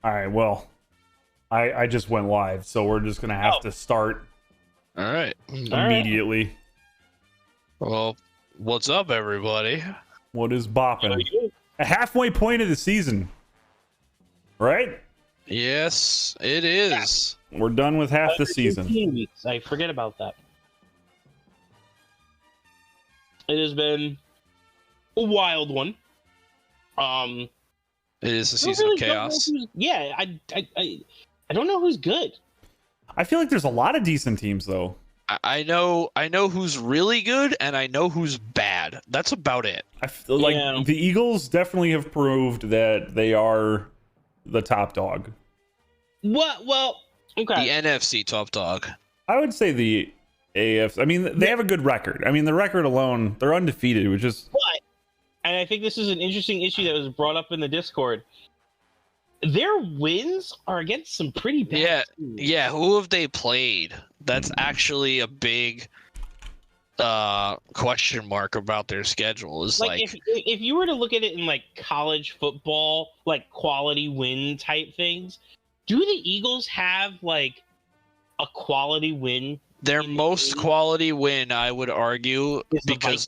All right, well, I just went live, so we're just gonna have to start All right. immediately. Well, what's up, everybody? What is bopping? A halfway point of the season, right? Yes, it is. We're done with half the season. 15 weeks. I forget about that. It has been a wild one. It is a I season really of don't know chaos. yeah, I don't know who's good. I feel like there's a lot of decent teams, though. I know who's really good, and I know who's bad. That's about it. I feel like Yeah. the Eagles definitely have proved that they are the top dog. What? Well, okay. The NFC top dog. I would say the AF. I mean, they have a good record. I mean, the record alone, they're undefeated, which is But, and I think this is an interesting issue that was brought up in the Discord. Their wins are against some pretty bad teams. Yeah. Who have they played? That's actually a big question mark about their schedule. Is like if you were to look at it in like college football, like quality win type things, do the Eagles have like a quality win? their most quality win, I would argue, because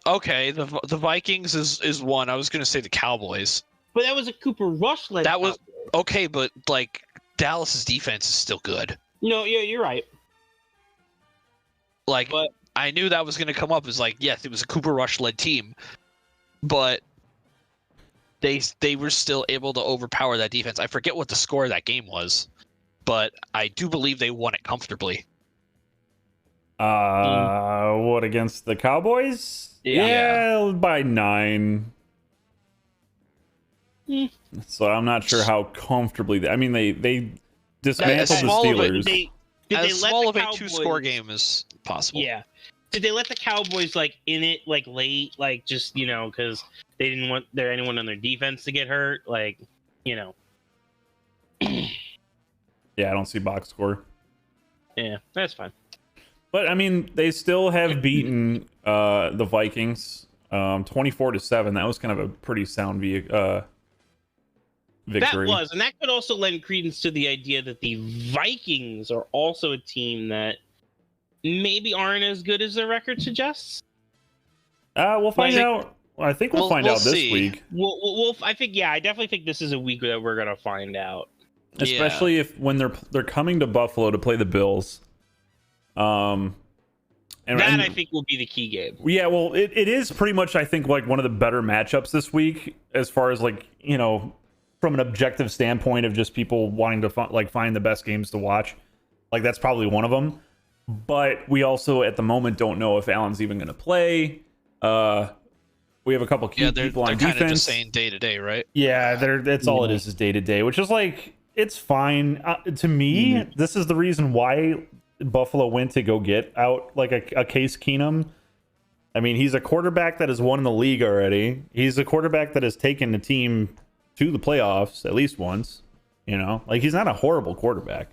okay, the Vikings is one. I was gonna say the Cowboys. But that was a Cooper Rush led. That was okay, but like Dallas's defense is still good. No, you're right. Like, But I knew that was going to come up. Is like, yes, it was a Cooper Rush led team, but they were still able to overpower that defense. I forget what the score of that game was, but I do believe they won it comfortably. what against the Cowboys? Yeah. By 9. Hmm. So I'm not sure how comfortably. I mean, they dismantled As the small of a- Steelers. did As they let small the of a Cowboys, two-score game as possible. Yeah. Did they let the Cowboys like in it like late, like just because they didn't want anyone on their defense to get hurt, like Yeah, I don't see box score. Yeah, that's fine. But I mean, they still have beaten the Vikings 24-7. That was kind of a pretty sound victory. That was, and that could also lend credence to the idea that the Vikings are also a team that maybe aren't as good as their record suggests. We'll find out. I think we'll find out this see. week. I definitely think this is a week that we're gonna find out. Especially if when they're coming to Buffalo to play the Bills. And I think will be the key game. Yeah, well, it is pretty much, I think, like one of the better matchups this week as far as like from an objective standpoint of just people wanting to find the best games to watch. Like that's probably one of them. But we also at the moment don't know if Allen's even going to play. We have a couple key people on defense. They're kind of just saying day to day, right? Yeah, that's all it is day to day, which is like it's fine to me. This is the reason why Buffalo went to go get out like a Case Keenum. I mean, he's a quarterback that has won the league already. He's a quarterback that has taken the team to the playoffs at least once. Like he's not a horrible quarterback.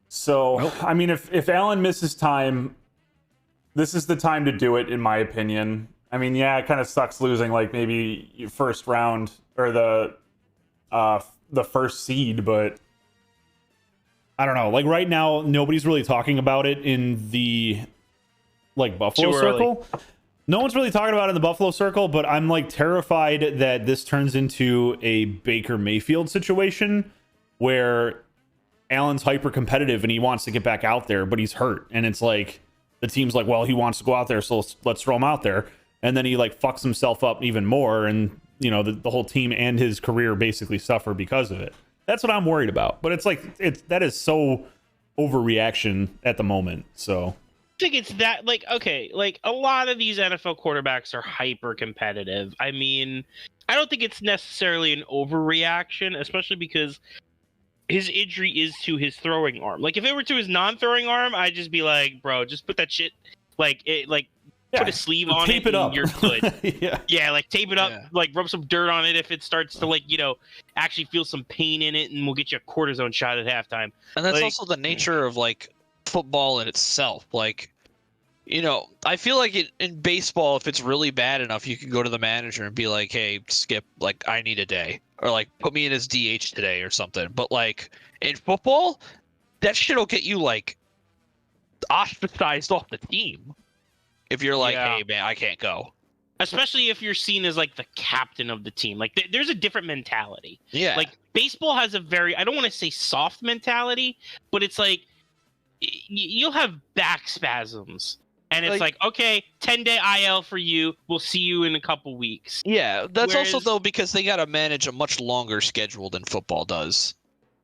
So, nope. I mean, if Allen misses time, this is the time to do it, in my opinion. I mean, yeah, it kind of sucks losing like maybe your first round or the first seed, but I don't know. Like right now, nobody's really talking about it in the like Buffalo circle. No one's really talking about it in the Buffalo circle, but I'm like terrified that this turns into a Baker Mayfield situation where Allen's hyper competitive and he wants to get back out there, but he's hurt. And it's like the team's like, well, he wants to go out there, so let's throw him out there. And then he like fucks himself up even more. And, the whole team and his career basically suffer because of it. That's what I'm worried about. But it's like that is so overreaction at the moment. So I think it's that like a lot of these NFL quarterbacks are hyper competitive. I mean, I don't think it's necessarily an overreaction, especially because his injury is to his throwing arm. Like if it were to his non-throwing arm, I'd just be like, bro, just put that shit put a sleeve on tape it up. and you're good. Yeah, like tape it up, like rub some dirt on it if it starts to actually feel some pain in it, and we'll get you a cortisone shot at halftime. And that's also the nature of like football in itself. Like I feel like in baseball, if it's really bad enough, you can go to the manager and be like, "Hey, Skip, like I need a day," or like put me in as DH today or something. But like in football, that shit'll get you like ostracized off the team if you're like, Yeah. "Hey, man, I can't go." Especially if you're seen as like the captain of the team. Like there's a different mentality. Yeah, Like baseball has a very, I don't want to say soft mentality, but it's like you'll have back spasms. And it's like, okay, 10-day IL for you. We'll see you in a couple weeks. yeah. That's also Whereas- though because they got to manage a much longer schedule than football does.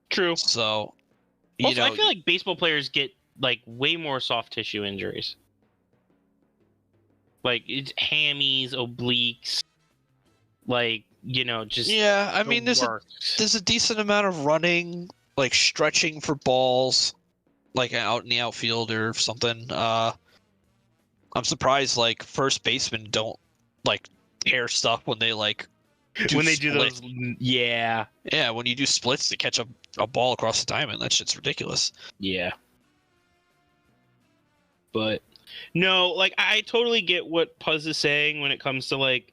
True. So, Also, I feel like baseball players get like way more soft tissue injuries. Like it's hammies, obliques, like just yeah. I the mean, there's a decent amount of running, like stretching for balls, like out in the outfield or something. I'm surprised like first basemen don't like tear stuff when they like when they do split. those. Yeah, Yeah, when you do splits to catch a ball across the diamond, that shit's ridiculous. yeah. But no, like I totally get what Puzz is saying when it comes to like,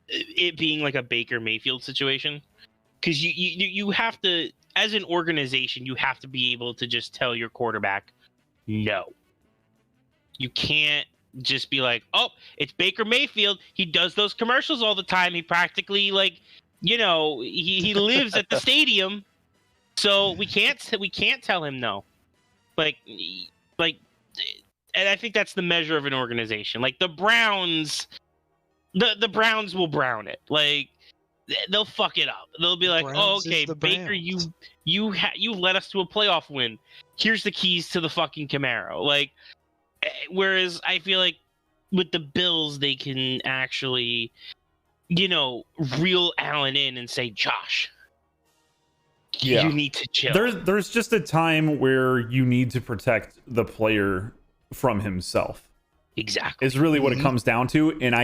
it being like a Baker Mayfield situation, because you have to, as an organization, you have to be able to just tell your quarterback no. You can't just be like, oh, it's Baker Mayfield. He does those commercials all the time. He practically like, he lives at the stadium, so we can't tell him no. Like, and I think that's the measure of an organization. Like the Browns, the Browns will brown it. Like they'll fuck it up. They'll be like, oh, okay, Baker, you led us to a playoff win. Here's the keys to the fucking Camaro. Like. Whereas I feel like with the Bills, they can actually, reel Allen in and say, Josh, you need to chill. There's just a time where you need to protect the player from himself. Exactly. Is really what it comes down to. And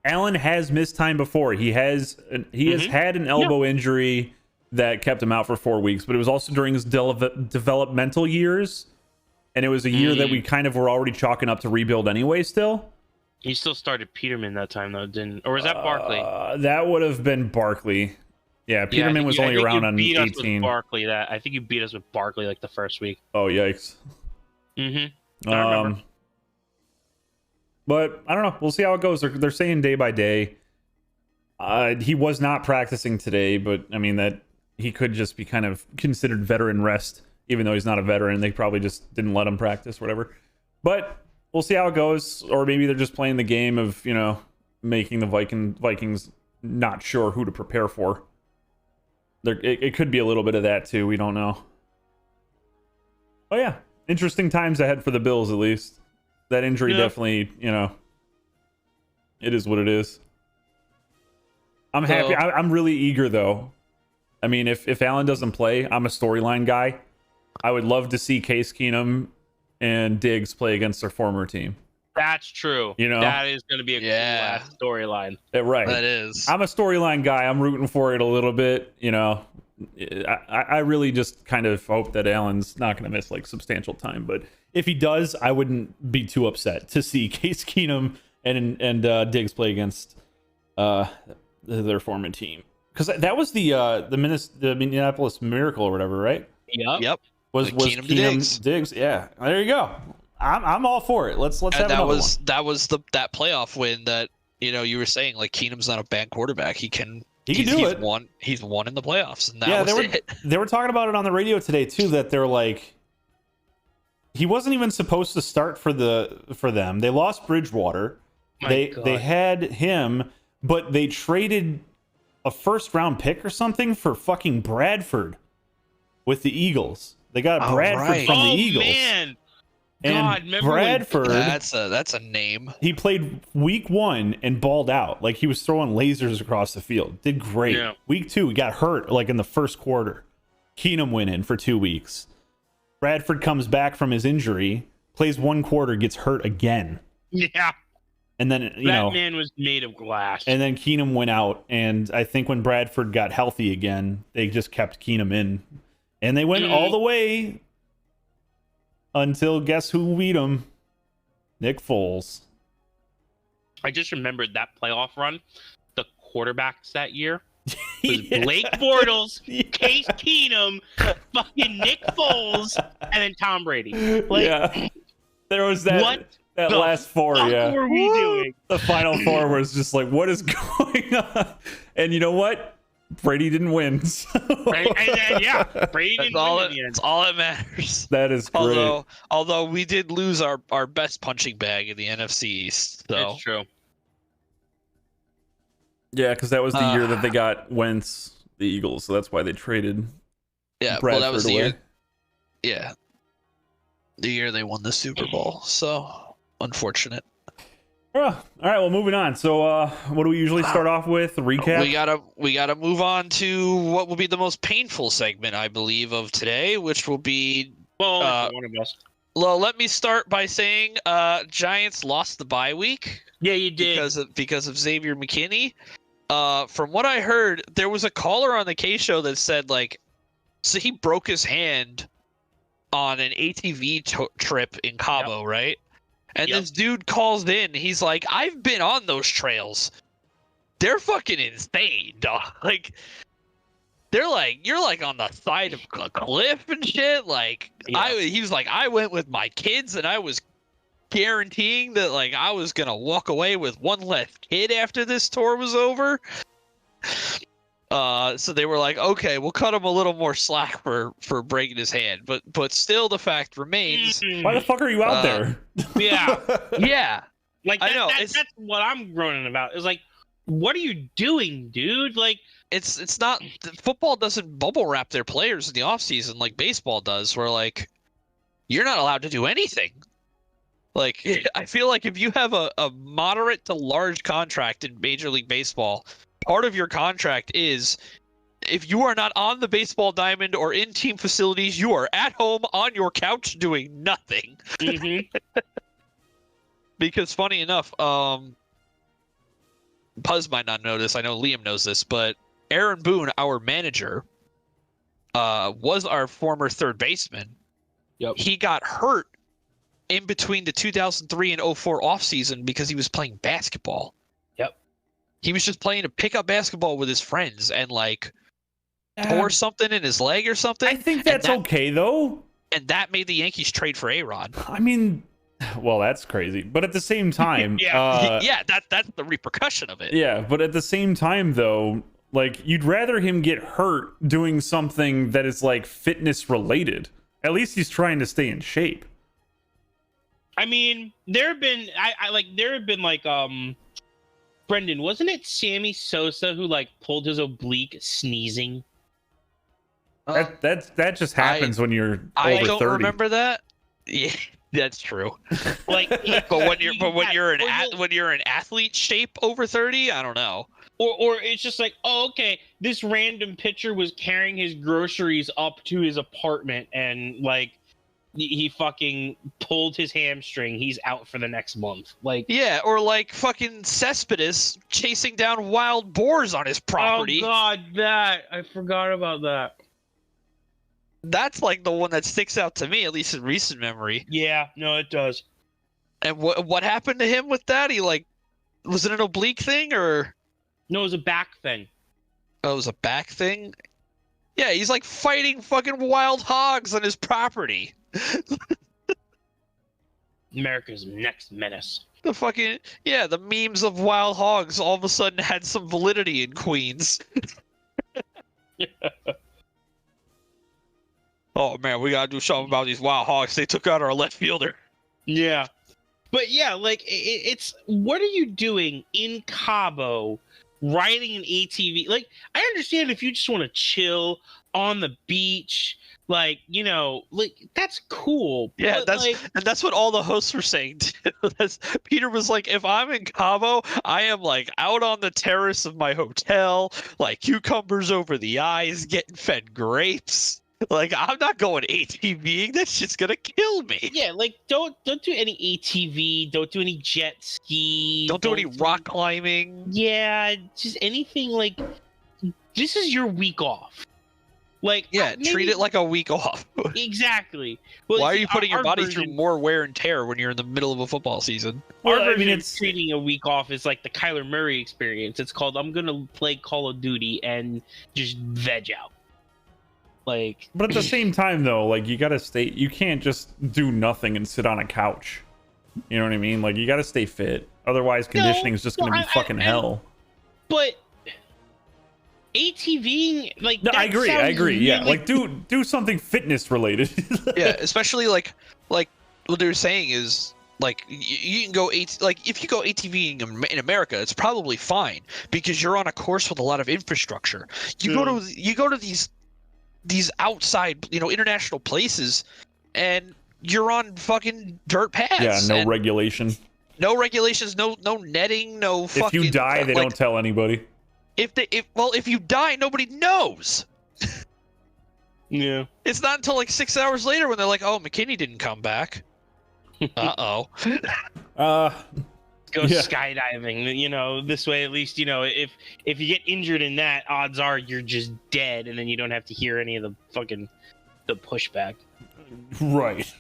Allen has missed time before. He has had an elbow injury that kept him out for 4 weeks, but it was also during his developmental years. And it was a year that we kind of were already chalking up to rebuild anyway still. He still started Peterman that time, though, didn't? Or was that Barkley? That would have been Barkley. Yeah, Peterman was only around on 18. Us with Barkley, I think you beat us with Barkley like the first week. Oh, yikes. Mm-hmm. I remember. But I don't know. We'll see how it goes. They're saying day by day. He was not practicing today, but I mean that he could just be kind of considered veteran rest. Even though he's not a veteran, they probably just didn't let him practice, whatever. But we'll see how it goes. Or maybe they're just playing the game of, making the Vikings not sure who to prepare for. It could be a little bit of that, too. We don't know. Oh, yeah. Interesting times ahead for the Bills, at least. That injury definitely, it is what it is. I'm happy. I'm really eager, though. I mean, if Allen doesn't play, I'm a storyline guy. I would love to see Case Keenum and Diggs play against their former team. That's true. That is going to be a cool storyline. Right. That is. I'm a storyline guy. I'm rooting for it a little bit. I really just kind of hope that Allen's not going to miss like substantial time. But if he does, I wouldn't be too upset to see Case Keenum and Diggs play against their former team. Because that was the Minneapolis Miracle or whatever, right? Yep. Was Keenum Diggs? Yeah, there you go. I'm all for it. Let's have another one. That was that playoff win that you were saying like Keenum's not a bad quarterback. He can do it. He's won in the playoffs, and that was it. They were talking about it on the radio today too. That they're like, he wasn't even supposed to start for them. They lost Bridgewater. They had him, but they traded a first round pick or something for fucking Bradford with the Eagles. They got Bradford from the Eagles. Man. And Bradford, that's a name. He played week 1 and balled out. Like he was throwing lasers across the field. Did great. Yeah. Week 2, he got hurt like in the first quarter. Keenum went in for 2 weeks. Bradford comes back from his injury, plays 1 quarter, gets hurt again. Yeah. And then that man was made of glass. And then Keenum went out, and I think when Bradford got healthy again, they just kept Keenum in. And they went all the way until guess who beat him? Nick Foles. I just remembered that playoff run. The quarterbacks that year was Yeah. Blake Bortles, Case Keenum, fucking Nick Foles, and then Tom Brady. Like, Yeah. There was that. What That the last four, fuck yeah. were we doing? The final four was just like, what is going on? And you know what? Brady didn't win. So. Right? And yeah, Brady That's didn't all. win in the end. That's all that matters. That is great. Although we did lose our best punching bag in the NFC East. So It's true. Yeah, because that was the year that they got Wentz, the Eagles. So that's why they traded. yeah, Bradford well that was the away. year. Yeah, the year they won the Super Bowl. So unfortunate. All right, well, moving on. So, what do we usually start off with? A recap? We gotta move on to what will be the most painful segment, I believe, of today, which will be. Well, one of us. Well, let me start by saying, Giants lost the bye week. Yeah, you did. Because of Xavier McKinney. From what I heard, there was a caller on the K show that said so he broke his hand on an ATV trip in Cabo, right? And this dude calls in. He's like, I've been on those trails. They're fucking insane, dog. Like, they're like, you're like on the side of a cliff and shit. Like, he was like, I went with my kids and I was guaranteeing that like I was gonna walk away with one less kid after this tour was over. So they were like, okay, we'll cut him a little more slack for breaking his hand, but still the fact remains. Why the fuck are you out there? Yeah. Yeah, Like I know, that's what I'm groaning about. It's like, what are you doing, dude? Like, it's not football doesn't bubble wrap their players in the offseason like baseball does, where like you're not allowed to do anything. Like, I feel like if you have a moderate to large contract in Major League Baseball, part of your contract is if you are not on the baseball diamond or in team facilities, you are at home on your couch doing nothing. Because funny enough, Puzz might not know this. I know Liam knows this, but Aaron Boone, our manager, was our former third baseman. Yep. He got hurt in between the 2003 and 04 offseason because he was playing basketball. Yep. He was just playing a pickup basketball with his friends and like tore something in his leg or something. I think that's okay, though. And that made the Yankees trade for A-Rod. I mean, well, that's crazy. But at the same time, That's the repercussion of it. Yeah, but at the same time, though, like, you'd rather him get hurt doing something that is like fitness related. At least he's trying to stay in shape. I mean, there have been Brendan, wasn't it Sammy Sosa who like pulled his oblique sneezing? That just happens when you're over 30. I don't remember that. Yeah, that's true. Like, But when you're in athlete shape over 30, I don't know. Or it's just like, oh, okay, this random pitcher was carrying his groceries up to his apartment and like he fucking pulled his hamstring. He's out for the next month. Like, yeah, or like fucking Cespedes chasing down wild boars on his property. Oh god, I forgot about that. That's like the one that sticks out to me, at least in recent memory. Yeah, no, it does. And what happened to him with that? He like, was it an oblique thing or? No, it was a back thing. Oh, it was a back thing? Yeah, he's like fighting fucking wild hogs on his property. America's next menace. The memes of wild hogs all of a sudden had some validity in Queens. Oh man, we gotta do something about these wild hogs. They took out our left fielder. Yeah. But yeah, like, it's what are you doing in Cabo riding an ATV? Like, I understand if you just want to chill on the beach, like, you know, like, that's cool. Yeah, but that's what all the hosts were saying too. Peter was like, if I'm in Cabo, I am like out on the terrace of my hotel, like cucumbers over the eyes, getting fed grapes. Like, I'm not going ATVing. That shit's gonna kill me. Yeah, like, don't do any ATV. Don't do any jet ski. Don't do any rock climbing. Yeah, just anything like. This is your week off. Like, Yeah, maybe- treat it like a week off. exactly. Well, Why are see, you putting your our body version- through more wear and tear when you're in the middle of a football season? Our Well, I mean, version of it's treating a week off is like the Kyler Murray experience. It's called I'm gonna play Call of Duty and just veg out. Like, but at the same time though, like you gotta stay. You can't just do nothing and sit on a couch. You know what I mean? Like you gotta stay fit. Otherwise, conditioning is just gonna be fucking hell. but ATVing, like, No, that I agree. I sounds agree. Yeah, really- like do something fitness related. Yeah, especially like what they're saying is like you can go like if you go ATVing in America, it's probably fine because you're on a course with a lot of infrastructure. You go to these outside, international places, and you're on fucking dirt paths. Yeah, no and regulation. no regulations, no netting, no fucking. If you die, they like, don't tell anybody. If you die, nobody knows. Yeah. It's not until like 6 hours later when they're like, "Oh, McKinney didn't come back." Uh-oh. Go Yeah. skydiving. This way at least, if you get injured in that, odds are you're just dead, and then you don't have to hear any of the pushback. Right.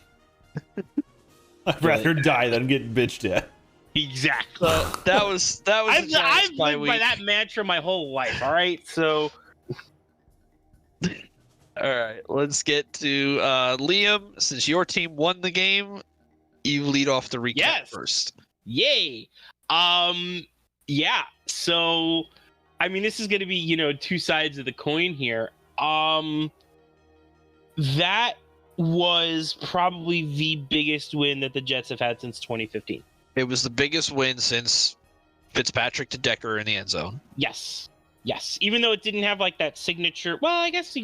I'd rather die than get bitched at. Exactly. That was I've the Giants lived bye by week. that mantra my whole life. All right, so All right, let's get to Liam. Since your team won the game, you lead off the recap Yes. first. yay. Yeah. So, I mean, this is going to be two sides of the coin here. That was probably the biggest win that the Jets have had since 2015. It was the biggest win since Fitzpatrick to Decker in the end zone. Yes. Even though it didn't have like that signature. Well, I guess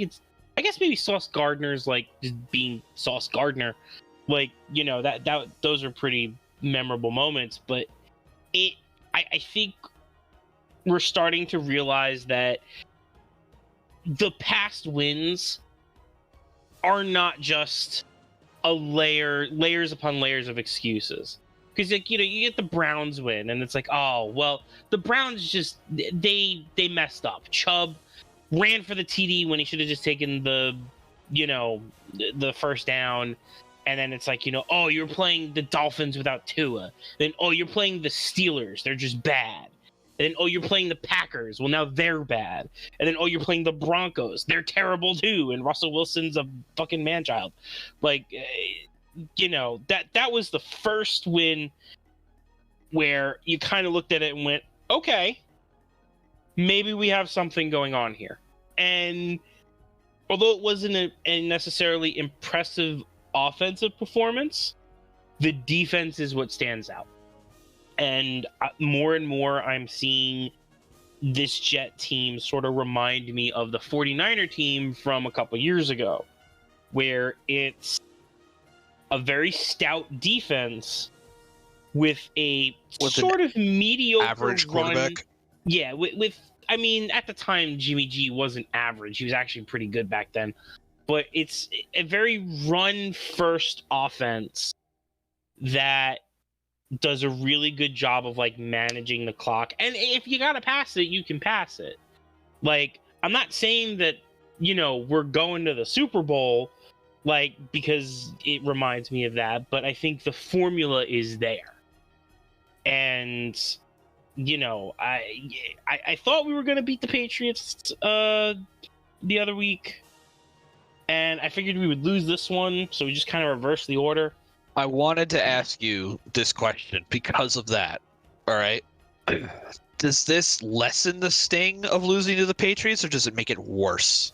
maybe Sauce Gardner's like just being Sauce Gardner, like that those are pretty memorable moments. But I think we're starting to realize that the past wins are not just layers upon layers of excuses. Because you get the Browns win, and it's like, oh well, the Browns just they messed up. Chubb ran for the TD when he should have just taken the first down, and then it's like oh, you're playing the Dolphins without Tua. Then oh, you're playing the Steelers, they're just bad. And then oh, you're playing the Packers, well now they're bad. And then oh, you're playing the Broncos, they're terrible too. And Russell Wilson's a fucking man-child, like. That was the first win where you kind of looked at it and went, okay, maybe we have something going on here. And although it wasn't a necessarily impressive offensive performance, the defense is what stands out. And more and more I'm seeing this Jet team sort of remind me of the 49er team from a couple years ago, where it's a very stout defense with sort of mediocre Average run. quarterback. Yeah, with I mean, at the time Jimmy G wasn't average. He was actually pretty good back then. But it's a very run-first offense that does a really good job of like managing the clock. And if you gotta pass it, you can pass it. Like, I'm not saying that, we're going to the Super Bowl, like, because it reminds me of that, but I think the formula is there. And I thought we were going to beat the Patriots the other week, and I figured we would lose this one, so we just kind of reversed the order. I wanted to ask you this question because of that. All right. Does this lessen the sting of losing to the Patriots, or does it make it worse?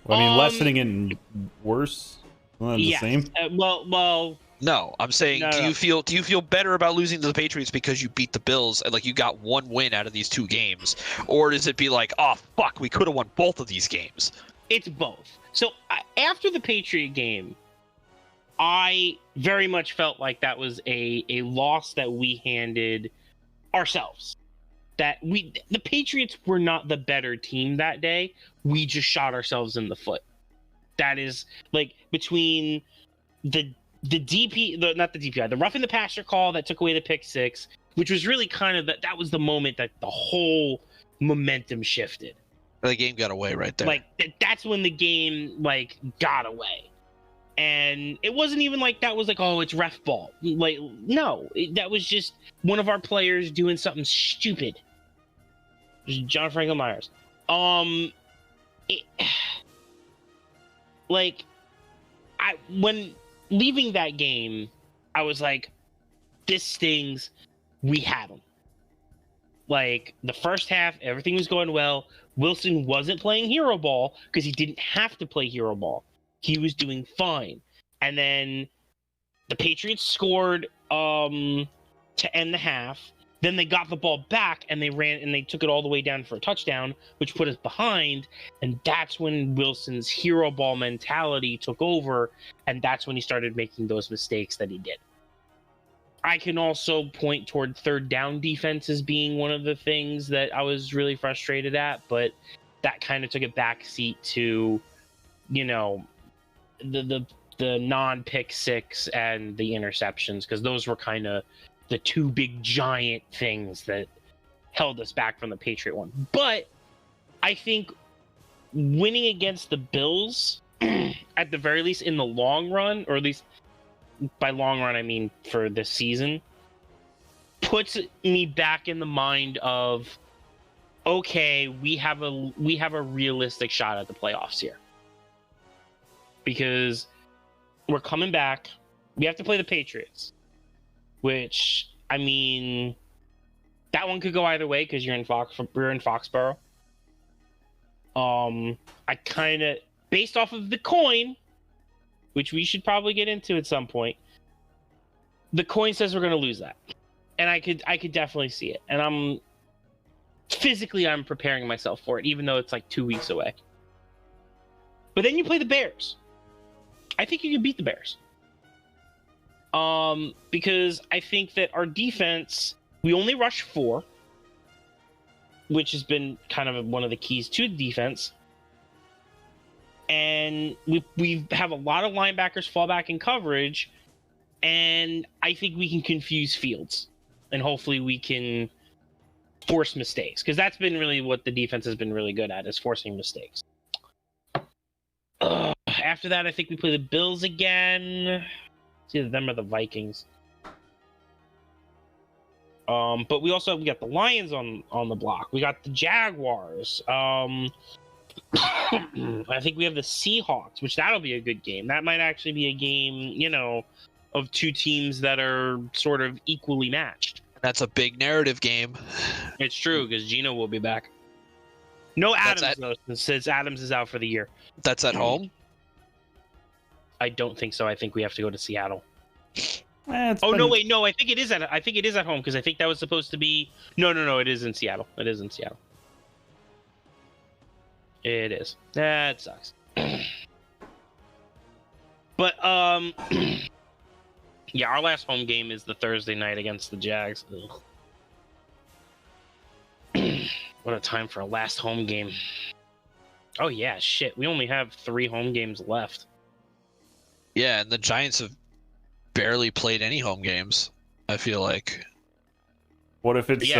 I mean, lessening it worse. Isn't that the same? Well. No, I'm saying, No, do no. you feel better about losing to the Patriots because you beat the Bills and like you got one win out of these two games, or does it be like, oh fuck, we could have won both of these games? It's both. So after the Patriot game, I very much felt like that was a loss that we handed ourselves. That the Patriots were not the better team that day. We just shot ourselves in the foot. That is like between the roughing the passer call that took away the pick six, which was really kind of that was the moment that the whole momentum shifted. The game got away right there. Like that's when the game like got away. And it wasn't even like that was like, oh, it's ref ball. Like, no, that was just one of our players doing something stupid. John Franklin Myers. When leaving that game, I was like, this stings. We had them. Like, the first half, everything was going well. Wilson wasn't playing hero ball because he didn't have to play hero ball. He was doing fine. And then the Patriots scored to end the half. Then they got the ball back and they ran and they took it all the way down for a touchdown, which put us behind. And that's when Wilson's hero ball mentality took over. And that's when he started making those mistakes that he did. I can also point toward third down defense as being one of the things that I was really frustrated at, but that kind of took a backseat to, you know, the non-pick six and the interceptions, because those were kind of the two big giant things that held us back from the Patriot one. But I think winning against the Bills, at the very least in the long run, or at least by long run I mean for this season, puts me back in the mind of, okay, we have a realistic shot at the playoffs here. Because we're coming back. We have to play the Patriots. Which, I mean, that one could go either way because we're in Foxborough. I kind of, based off of the coin, which we should probably get into at some point, the coin says we're going to lose that. And I could definitely see it. And I'm preparing myself for it, even though it's like 2 weeks away. But then you play the Bears. I think you can beat the Bears. Because I think that our defense, we only rush 4, which has been kind of one of the keys to the defense. And we have a lot of linebackers fall back in coverage, and I think we can confuse Fields, and hopefully we can force mistakes, because that's been really what the defense has been really good at, is forcing mistakes. After that, I think we play the Bills again. It's either them or the Vikings. But we got the Lions on the block. We got the Jaguars. I think we have the Seahawks, which that'll be a good game. That might actually be a game, you know, of two teams that are sort of equally matched. That's a big narrative game. It's true, because Gino will be back. No Adams, though, since Adams is out for the year. That's at home? I don't think so. I think we have to go to Seattle. No, wait, no. I think it is at home, because I think that was supposed to be. No. It is in Seattle. It is in Seattle. It is. That sucks. But yeah, our last home game is the Thursday night against the Jags. What a time for a last home game. Oh yeah, shit. We only have 3 home games left. Yeah, and the Giants have barely played any home games, I feel like. What if it's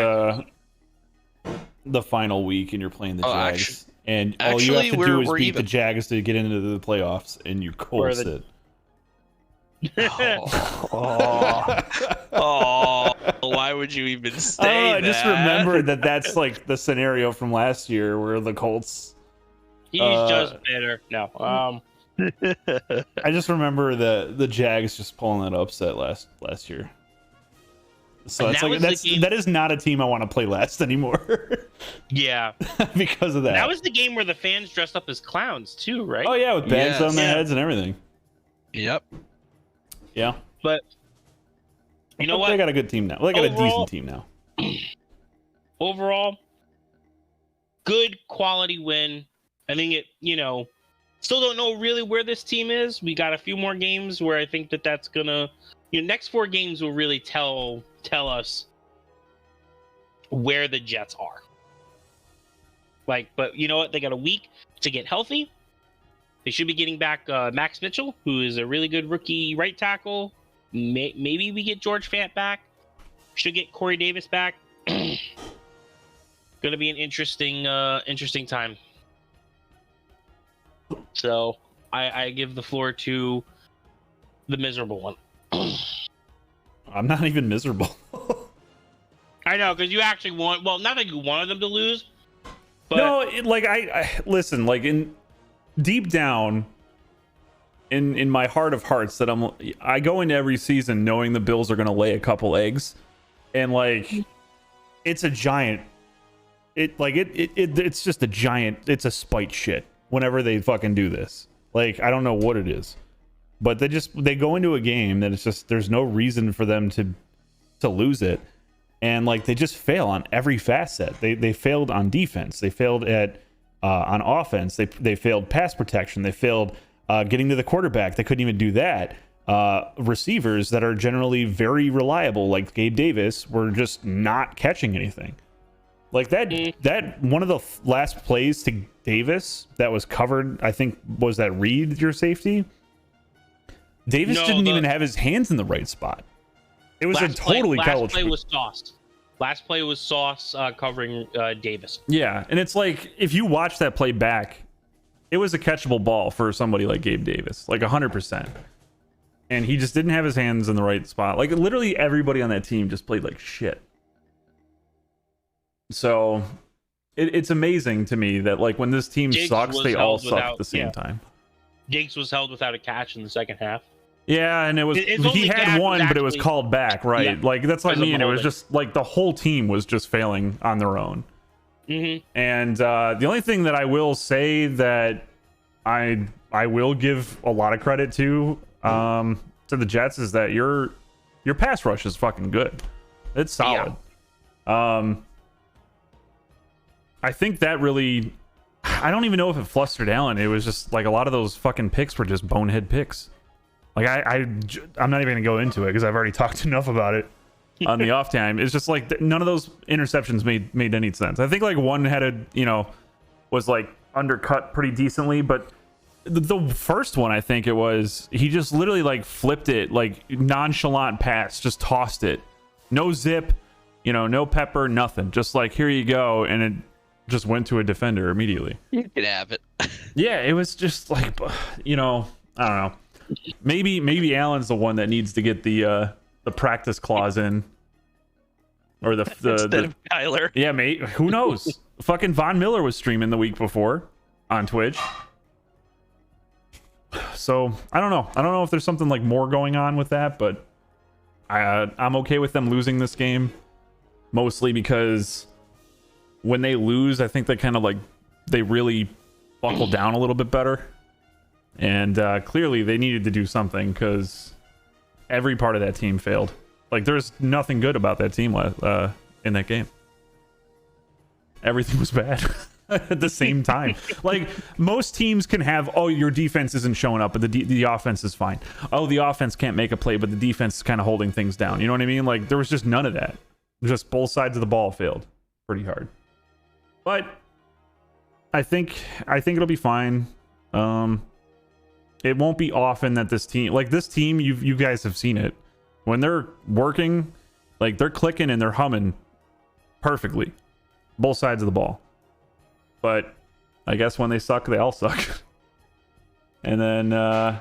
the final week and you're playing the Jags? And all you have to do is beat the Jags to get into the playoffs, and you course it. Why would you even say that? I just remembered that's like the scenario from last year where the Colts. He's just better. No. I just remember the Jags just pulling that upset last year. So it's like that is not a team I want to play last anymore. Yeah, because of that. That was the game where the fans dressed up as clowns too, right? Oh yeah, with bags on their heads and everything. Yep. Yeah. But you know what? They got a good team now. They got a decent team now. Overall, good quality win. I think it, still don't know really where this team is. We got a few more games where I think that's gonna, next 4 games will really tell us where the Jets are. But you know what? They got a week to get healthy. They should be getting back Max Mitchell, who is a really good rookie right tackle. Maybe we get George Fant back. Should get Corey Davis back. going to be an interesting time. So I give the floor to the miserable one. I'm not even miserable. I know, because you actually want. Well, not that you wanted them to lose, but No, I listen. Like in deep down, in my heart of hearts, that I go into every season knowing the Bills are going to lay a couple eggs, and like it's a giant. It's just a giant. It's a spite shit. Whenever they fucking do this, like I don't know what it is, but they go into a game that it's just there's no reason for them to lose it. And like they just fail on every facet. They failed on defense. They failed at on offense. They failed pass protection. They failed getting to the quarterback. They couldn't even do that. Receivers that are generally very reliable, like Gabe Davis, were just not catching anything. Like that one of the last plays to Davis that was covered, I think, was that Reed, your safety. Davis didn't even have his hands in the right spot. It was a totally college. Last play was Sauce covering Davis. Yeah, and it's like if you watch that play back, it was a catchable ball for somebody like Gabe Davis, like 100%. And he just didn't have his hands in the right spot. Like literally everybody on that team just played like shit. So it's amazing to me that like when this team sucks, they all suck at the same time. Diggs was held without a catch in the second half. Yeah, and he had one, but it was called back, right? Yeah, like that's what I mean. It was just like the whole team was just failing on their own. Mm-hmm. And the only thing that I will say that I will give a lot of credit to the Jets is that your pass rush is fucking good. It's solid. Yeah. I think that really, I don't even know if it flustered Allen. It was just like a lot of those fucking picks were just bonehead picks. Like I'm not even gonna go into it because I've already talked enough about it on the off time. It's just like none of those interceptions made any sense. I think like one had was like undercut pretty decently, but the first one I think it was he just literally like flipped it, like nonchalant pass, just tossed it, no zip, no pepper, nothing, just like here you go, and it just went to a defender immediately. You could have it. Yeah, it was just like I don't know. Maybe Allen's the one that needs to get the practice clause in, or the instead of Kyler. Yeah, mate. Who knows? Fucking Von Miller was streaming the week before on Twitch, so I don't know. I don't know if there's something like more going on with that, but I'm okay with them losing this game, mostly because when they lose, I think they kind of like they really buckle down a little bit better. And clearly they needed to do something because every part of that team failed. Like there's nothing good about that team in that game. Everything was bad at the same time. Like most teams can have, oh, your defense isn't showing up, but the offense is fine. Oh, the offense can't make a play, but the defense is kind of holding things down. You know what I mean? Like there was just none of that. Just both sides of the ball failed pretty hard. But I think it'll be fine. It won't be often that this team, you guys have seen it. When they're working, like they're clicking and they're humming perfectly. Both sides of the ball. But I guess when they suck, they all suck. And then the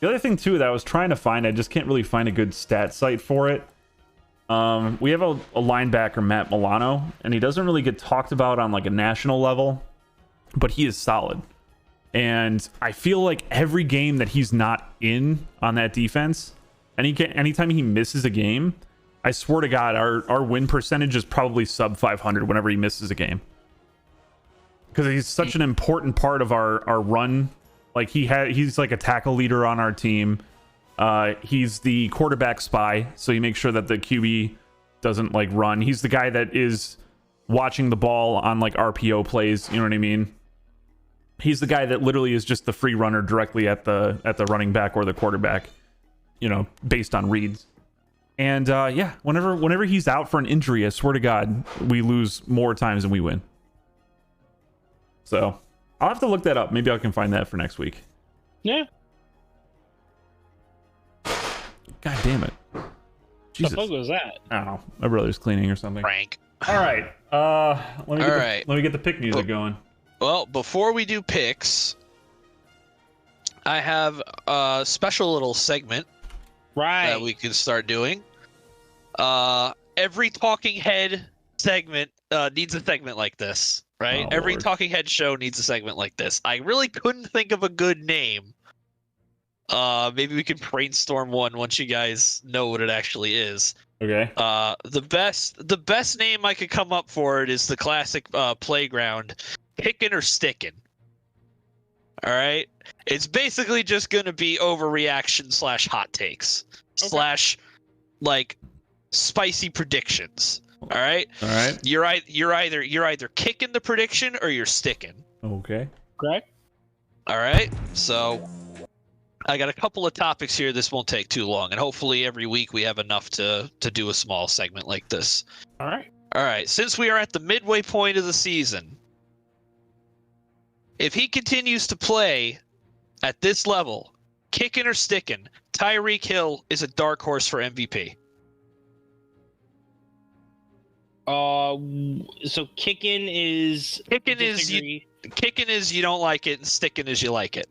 other thing too that I was trying to find, I just can't really find a good stat site for it. We have a linebacker, Matt Milano, and he doesn't really get talked about on like a national level, but he is solid. And I feel like every game that he's not in on that defense, anytime he misses a game, I swear to God, our win percentage is probably sub 500 whenever he misses a game. Because he's such an important part of our run. Like he's like a tackle leader on our team. He's the quarterback spy, so he makes sure that the QB doesn't like run. He's the guy that is watching the ball on like RPO plays. You know what I mean? He's the guy that literally is just the free runner directly at the running back or the quarterback, based on reads. And yeah, whenever he's out for an injury, I swear to God, we lose more times than we win. So I'll have to look that up. Maybe I can find that for next week. Yeah. God damn it. Jesus. What the fuck was that? I don't know. My brother's cleaning or something. Frank. All right. Let me get the pick music going. Well, before we do picks, I have a special little segment that we can start doing. Every talking head segment needs a segment like this, right? Oh, Every Lord. talking head show needs a segment like this. I really couldn't think of a good name. Maybe we can brainstorm one once you guys know what it actually is. Okay. The best name I could come up for it is the classic playground, Kickin' or Stickin'. All right, it's basically just gonna be overreaction / hot takes / like spicy predictions. All right. All right. You're either kicking the prediction or you're sticking. Okay. Okay. All right. So I got a couple of topics here. This won't take too long, and hopefully every week we have enough to do a small segment like this. All right. All right. Since we are at the midway point of the season, if he continues to play at this level, kicking or sticking, Tyreek Hill is a dark horse for MVP. So kicking is you don't like it, and sticking is you like it.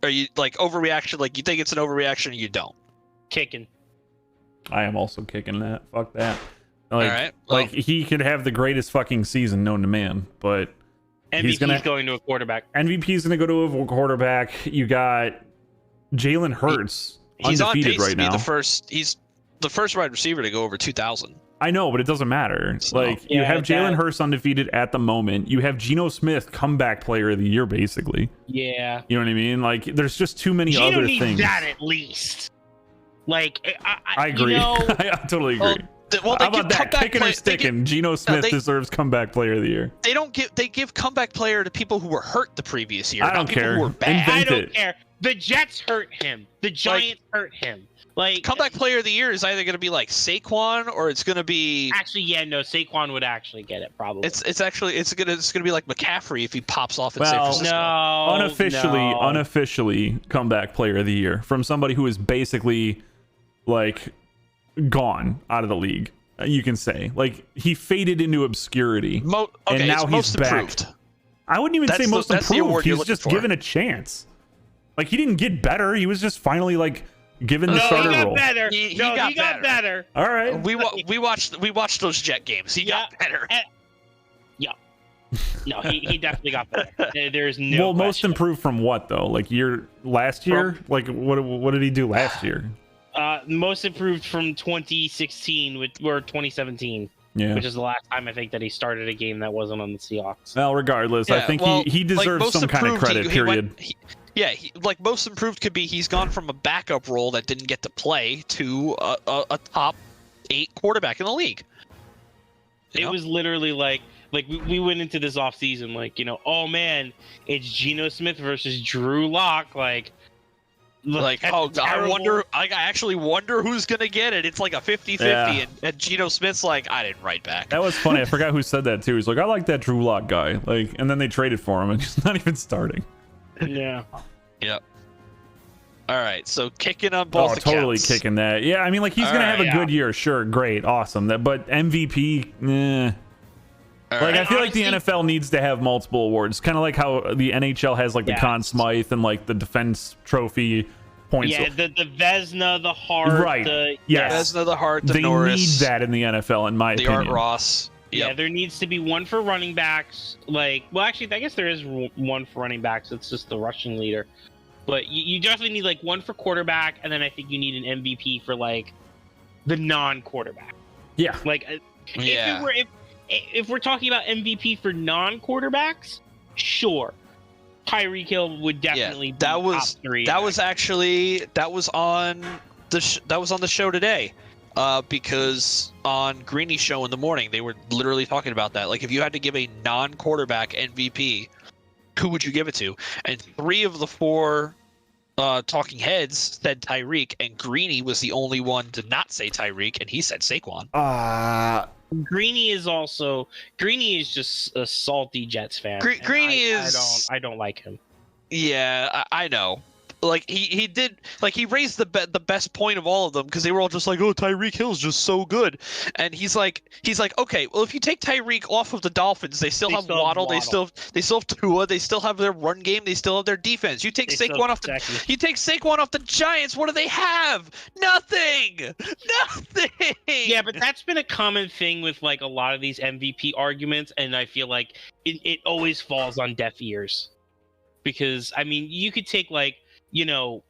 Are you like overreaction? Like you think it's an overreaction, or you don't? Kicking. I am also kicking that. Fuck that. Like, All right. Well, like he could have the greatest fucking season known to man, but MVP's going to a quarterback. MVP's gonna go to a quarterback. You got Jalen Hurts he's on undefeated pace right to be now. He's the first wide receiver to go over 2,000. I know, but it doesn't matter. So, like you yeah, have Jalen Hurts undefeated at the moment. You have Geno Smith comeback player of the year, basically. Yeah. You know what I mean? Like there's just too many Geno other needs things. that at least. Like I agree. You know, I totally agree. Well, How about that? Kicking or sticking? Geno Smith deserves comeback player of the year. They give comeback player to people who were hurt the previous year. I don't not people care. Who were bad. I don't care. The Jets hurt him. The Giants hurt him. Like comeback player of the year is either going to be like Saquon or it's going to be actually, yeah, no, Saquon would actually get it probably. It's going to be like McCaffrey if he pops off in San Francisco. Unofficially comeback player of the year from somebody who is basically like gone out of the league. You can say like he faded into obscurity, and now he's back. Improved. I wouldn't even say most improved. He's just for. given a chance. Like he didn't get better. He was just finally like given the starter role. Better. He got better. All right. We watched those Jet games. He got better. Yeah. No, he definitely got better. There's no. Well, most improved from what though? Like last year? Like what did he do last year? Most improved from 2016 or 2017. Yeah. Which is the last time I think that he started a game that wasn't on the Seahawks. Well, regardless, I think he deserves some kind of credit. Period. Like most improved could be he's gone from a backup role that didn't get to play to a top 8 quarterback in the league. It was literally like we went into this offseason like, you know, oh man, it's Geno Smith versus Drew Lock. Like oh, I actually wonder who's gonna get it. It's like a 50-50, and Geno Smith's like, I didn't write back. That was funny. I forgot who said that too. He's like, I like that Drew Lock guy. Like, and then they traded for him, and he's not even starting. Yeah. Yep. All right, so kicking on both accounts. Totally kicking that. Yeah, I mean, like he's gonna have a good year, sure, great, awesome. But MVP, Like I feel like the NFL needs to have multiple awards, kind of like how the NHL has like the Conn Smythe and like the Defense Trophy points. Yeah, the Vesna, the Hart, right? Yes, Vesna, the Hart, the they Norris. Need that in the NFL, in my opinion. The Art Ross. Yep. Yeah, there needs to be one for running backs. Like, well, actually, I guess there is one for running backs. It's just the rushing leader. But you definitely need like one for quarterback, and then I think you need an MVP for like the non-quarterback. Yeah. Like, if we're talking about MVP for non-quarterbacks, sure, Tyreek Hill would definitely be top 3. That was on the show today. Because on Greeny's show in the morning, they were literally talking about that. Like, if you had to give a non-quarterback MVP, who would you give it to? And 3 of the 4 talking heads said Tyreek, and Greeny was the only one to not say Tyreek, and he said Saquon. Greeny is just a salty Jets fan. Greeny is. I don't like him. Yeah, I know. Like he did, like he raised the best point of all of them because they were all just like, oh, Tyreek Hill's just so good, and he's like, okay, well, if you take Tyreek off of the Dolphins, they still have Waddle, they still have Tua, they still have their run game, they still have their defense. You take Saquon off the Giants, what do they have? Nothing. Yeah, but that's been a common thing with like a lot of these MVP arguments, and I feel like it always falls on deaf ears. Because I mean, you could take like, you know,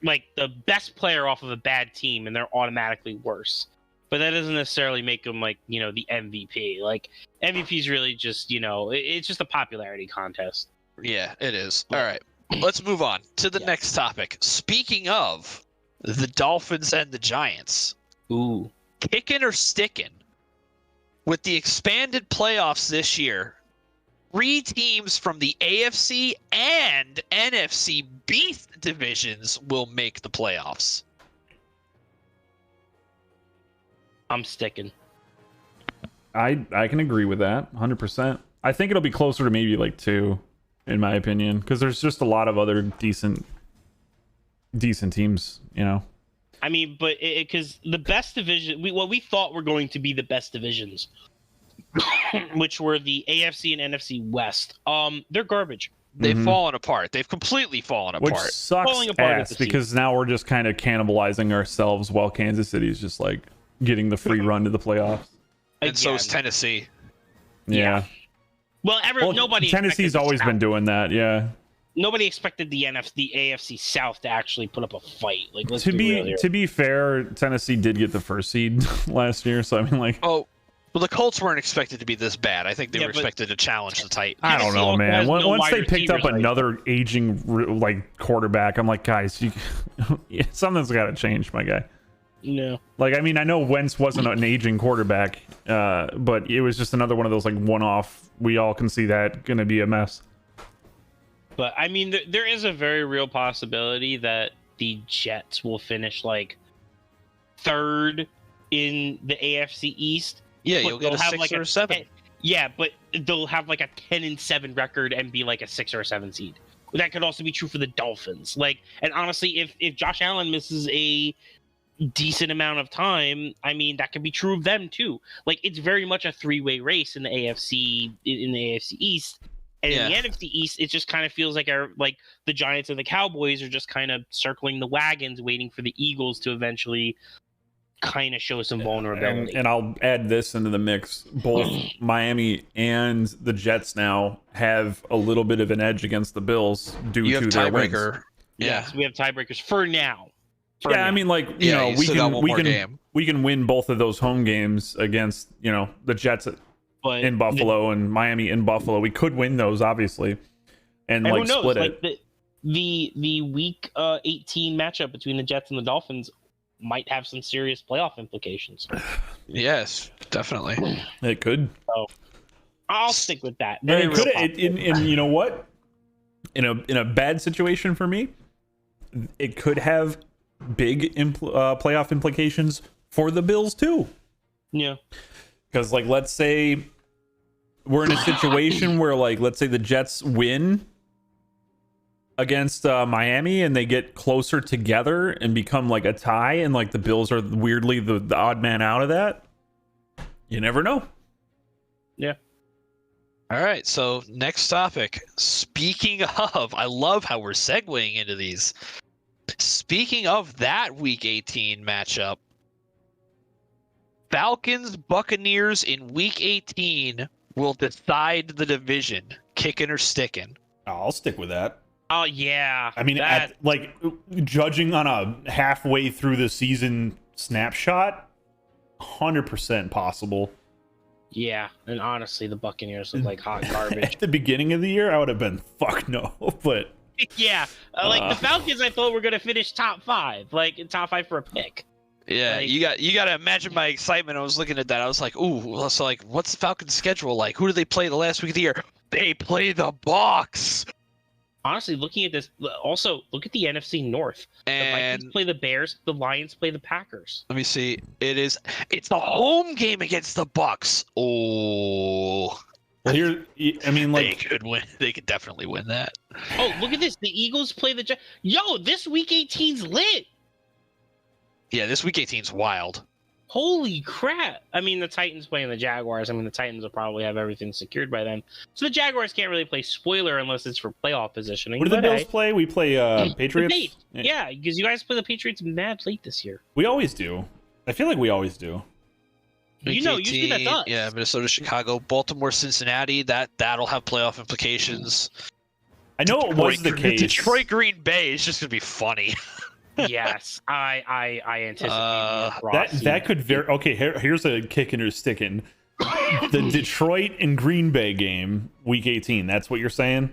like the best player off of a bad team and they're automatically worse. But that doesn't necessarily make them like, you know, the MVP. Like MVP is really just, you know, it's just a popularity contest. Yeah, it is. All right, let's move on to the next topic. Speaking of the Dolphins and the Giants, ooh, kicking or sticking with the expanded playoffs this year. 3 teams from the AFC and NFC Beast divisions will make the playoffs. I'm sticking. I can agree with that 100%. I think it'll be closer to maybe like 2, in my opinion, because there's just a lot of other decent teams, you know. I mean, but because the best division, we thought were going to be the best divisions, which were the AFC and NFC West. They're garbage. They've fallen apart. They've completely fallen apart. Which sucks ass because now we're just kind of cannibalizing ourselves while Kansas City is just like getting the free run to the playoffs. And so is Tennessee. Yeah. Well, nobody. Tennessee's always been doing that. Yeah. Nobody expected the AFC South to actually put up a fight. Like, let's to be fair, Tennessee did get the first seed last year, so I mean, like. Oh. Well, the Colts weren't expected to be this bad. I think they were expected to challenge the Titans. I don't know, man. Once they picked up another aging like quarterback, I'm like, guys, something's got to change, my guy. No. Like, I mean, I know Wentz wasn't an aging quarterback, but it was just another one of those like one-off. We all can see that going to be a mess. But I mean, there is a very real possibility that the Jets will finish like 3rd in the AFC East. Yeah, you'll get a 6 or 7. Yeah, but they'll have like a 10-7 record and be like a 6 or 7 seed. That could also be true for the Dolphins. Like, and honestly, if Josh Allen misses a decent amount of time, I mean, that could be true of them too. Like, it's very much a 3-way race in the AFC East. And in the NFC East, it just kind of feels like the Giants and the Cowboys are just kind of circling the wagons, waiting for the Eagles to eventually kind of show some vulnerability. And I'll add this into the mix. Both Miami and the Jets now have a little bit of an edge against the Bills due to their wins. Yes, we have tiebreakers for now. I mean, like, you know, we can win both of those home games against, you know, the Jets in Buffalo and Miami in Buffalo. We could win those, obviously, and like split it. Like the week 18 matchup between the Jets and the Dolphins might have some serious playoff implications. Yes, definitely. It could. So I'll stick with that. It could. And you know what? In a bad situation for me, it could have big playoff implications for the Bills too. Yeah. Because like, let's say we're in a situation where like, let's say the Jets win against Miami and they get closer together and become like a tie, and like the Bills are weirdly the odd man out of that. You never know. Yeah. All right, so next topic. Speaking of, I love how we're segueing into these. Speaking of that week 18 matchup, Falcons Buccaneers in week 18 will decide the division. Kicking or sticking? I'll stick with that. Oh yeah. I mean, judging on a halfway through the season snapshot, 100% possible. Yeah, and honestly, the Buccaneers look like hot garbage. At the beginning of the year, I would have been fuck no, but yeah, like the Falcons, I thought were gonna finish top 5, like top 5 for a pick. Yeah, like, you got to imagine my excitement. I was looking at that. I was like, ooh, so like, what's the Falcons' schedule like? Who do they play the last week of the year? They play the Bucs. Honestly, looking at this, also look at the NFC North. And the Vikings play the Bears. The Lions play the Packers. Let me see. It's the home game against the Bucs. Oh. Well, here, I mean, They like, could win. They could definitely win that. Oh, look at this. The Eagles play the Yo, this week 18's lit. Yeah, this week 18's wild. Holy crap. I mean, the Titans playing the Jaguars. I mean, the Titans will probably have everything secured by then. So the Jaguars can't really play spoiler unless it's for playoff positioning. what do the but Bills hey, play? We play Patriots. Yeah, because you guys play the Patriots mad late this year. We always do. I feel like we always do. You know, usually that's us. Yeah, Minnesota, Chicago, Baltimore, Cincinnati. That'll have playoff implications. I know it was the case. Detroit, Green Bay is just gonna be funny. Yes, I anticipate that could very okay. Here's a kicking or sticking. The Detroit and Green Bay game, week 18. That's what you're saying.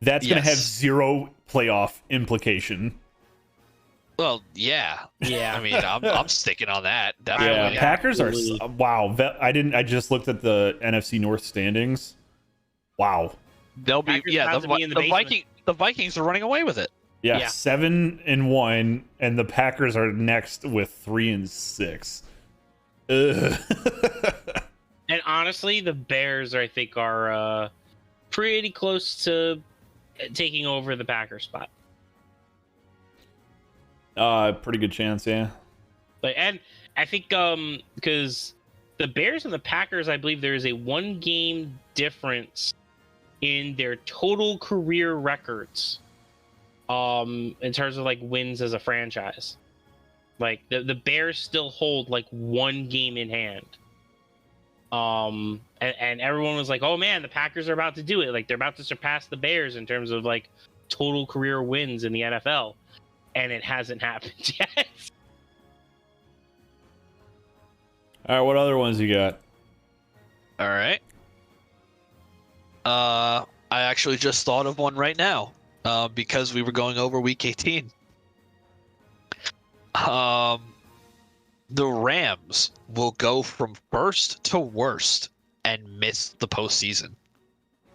That's gonna have zero playoff implication. Well, yeah. Yeah. I mean, I'm sticking on that. Definitely. Yeah, Packers are wow. I just looked at the NFC North standings. Wow. They'll be Packers about to be in the basement. The Vikings are running away with it. Yeah, 7-1, and the Packers are next with 3-6. Ugh. And honestly, the Bears, I think, are pretty close to taking over the Packers spot. Pretty good chance, yeah. And I think because the Bears and the Packers, I believe there is a 1-game difference in their total career records. In terms of like wins as a franchise, like the Bears still hold like 1 game in hand. And everyone was like, "Oh man, the Packers are about to do it! Like they're about to surpass the Bears in terms of like total career wins in the NFL," and it hasn't happened yet. All right, what other ones you got? All right. I actually just thought of one right now. Because we were going over week 18. The Rams will go from first to worst and miss the postseason.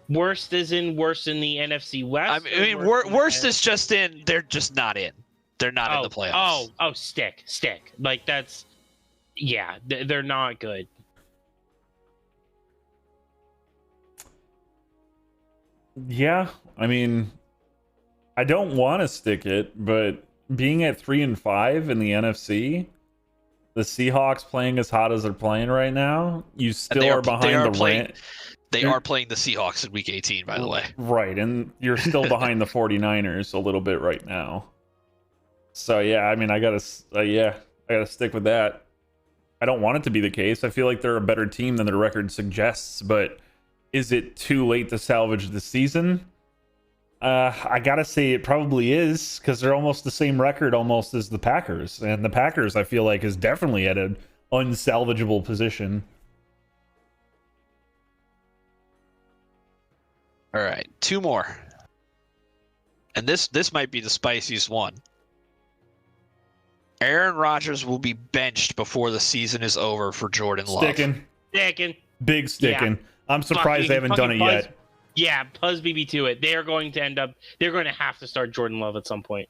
Worst is in worst in the NFC West. I mean, worst is just in. They're just not in. They're not in the playoffs. Stick. Like that's, yeah, they're not good. Yeah, I mean, I don't want to stick it, but being at 3-5 in the NFC, the Seahawks playing as hot as they're playing right now, you still are behind the Rams. They are playing the Seahawks in week 18, by the way. Right, and you're still behind the 49ers a little bit right now. So yeah, I mean, I gotta stick with that. I don't want it to be the case. I feel like they're a better team than their record suggests, but is it too late to salvage the season? I gotta say it probably is, because they're almost the same record almost as the Packers, and the Packers I feel like is definitely at an unsalvageable position. All right, 2 more, and this might be the spiciest one. Aaron Rodgers will be benched before the season is over for Jordan Love. Sticking. Big sticking. Yeah. I'm surprised they haven't done it yet. Yeah, Buzz BB to it. They're going to have to start Jordan Love at some point.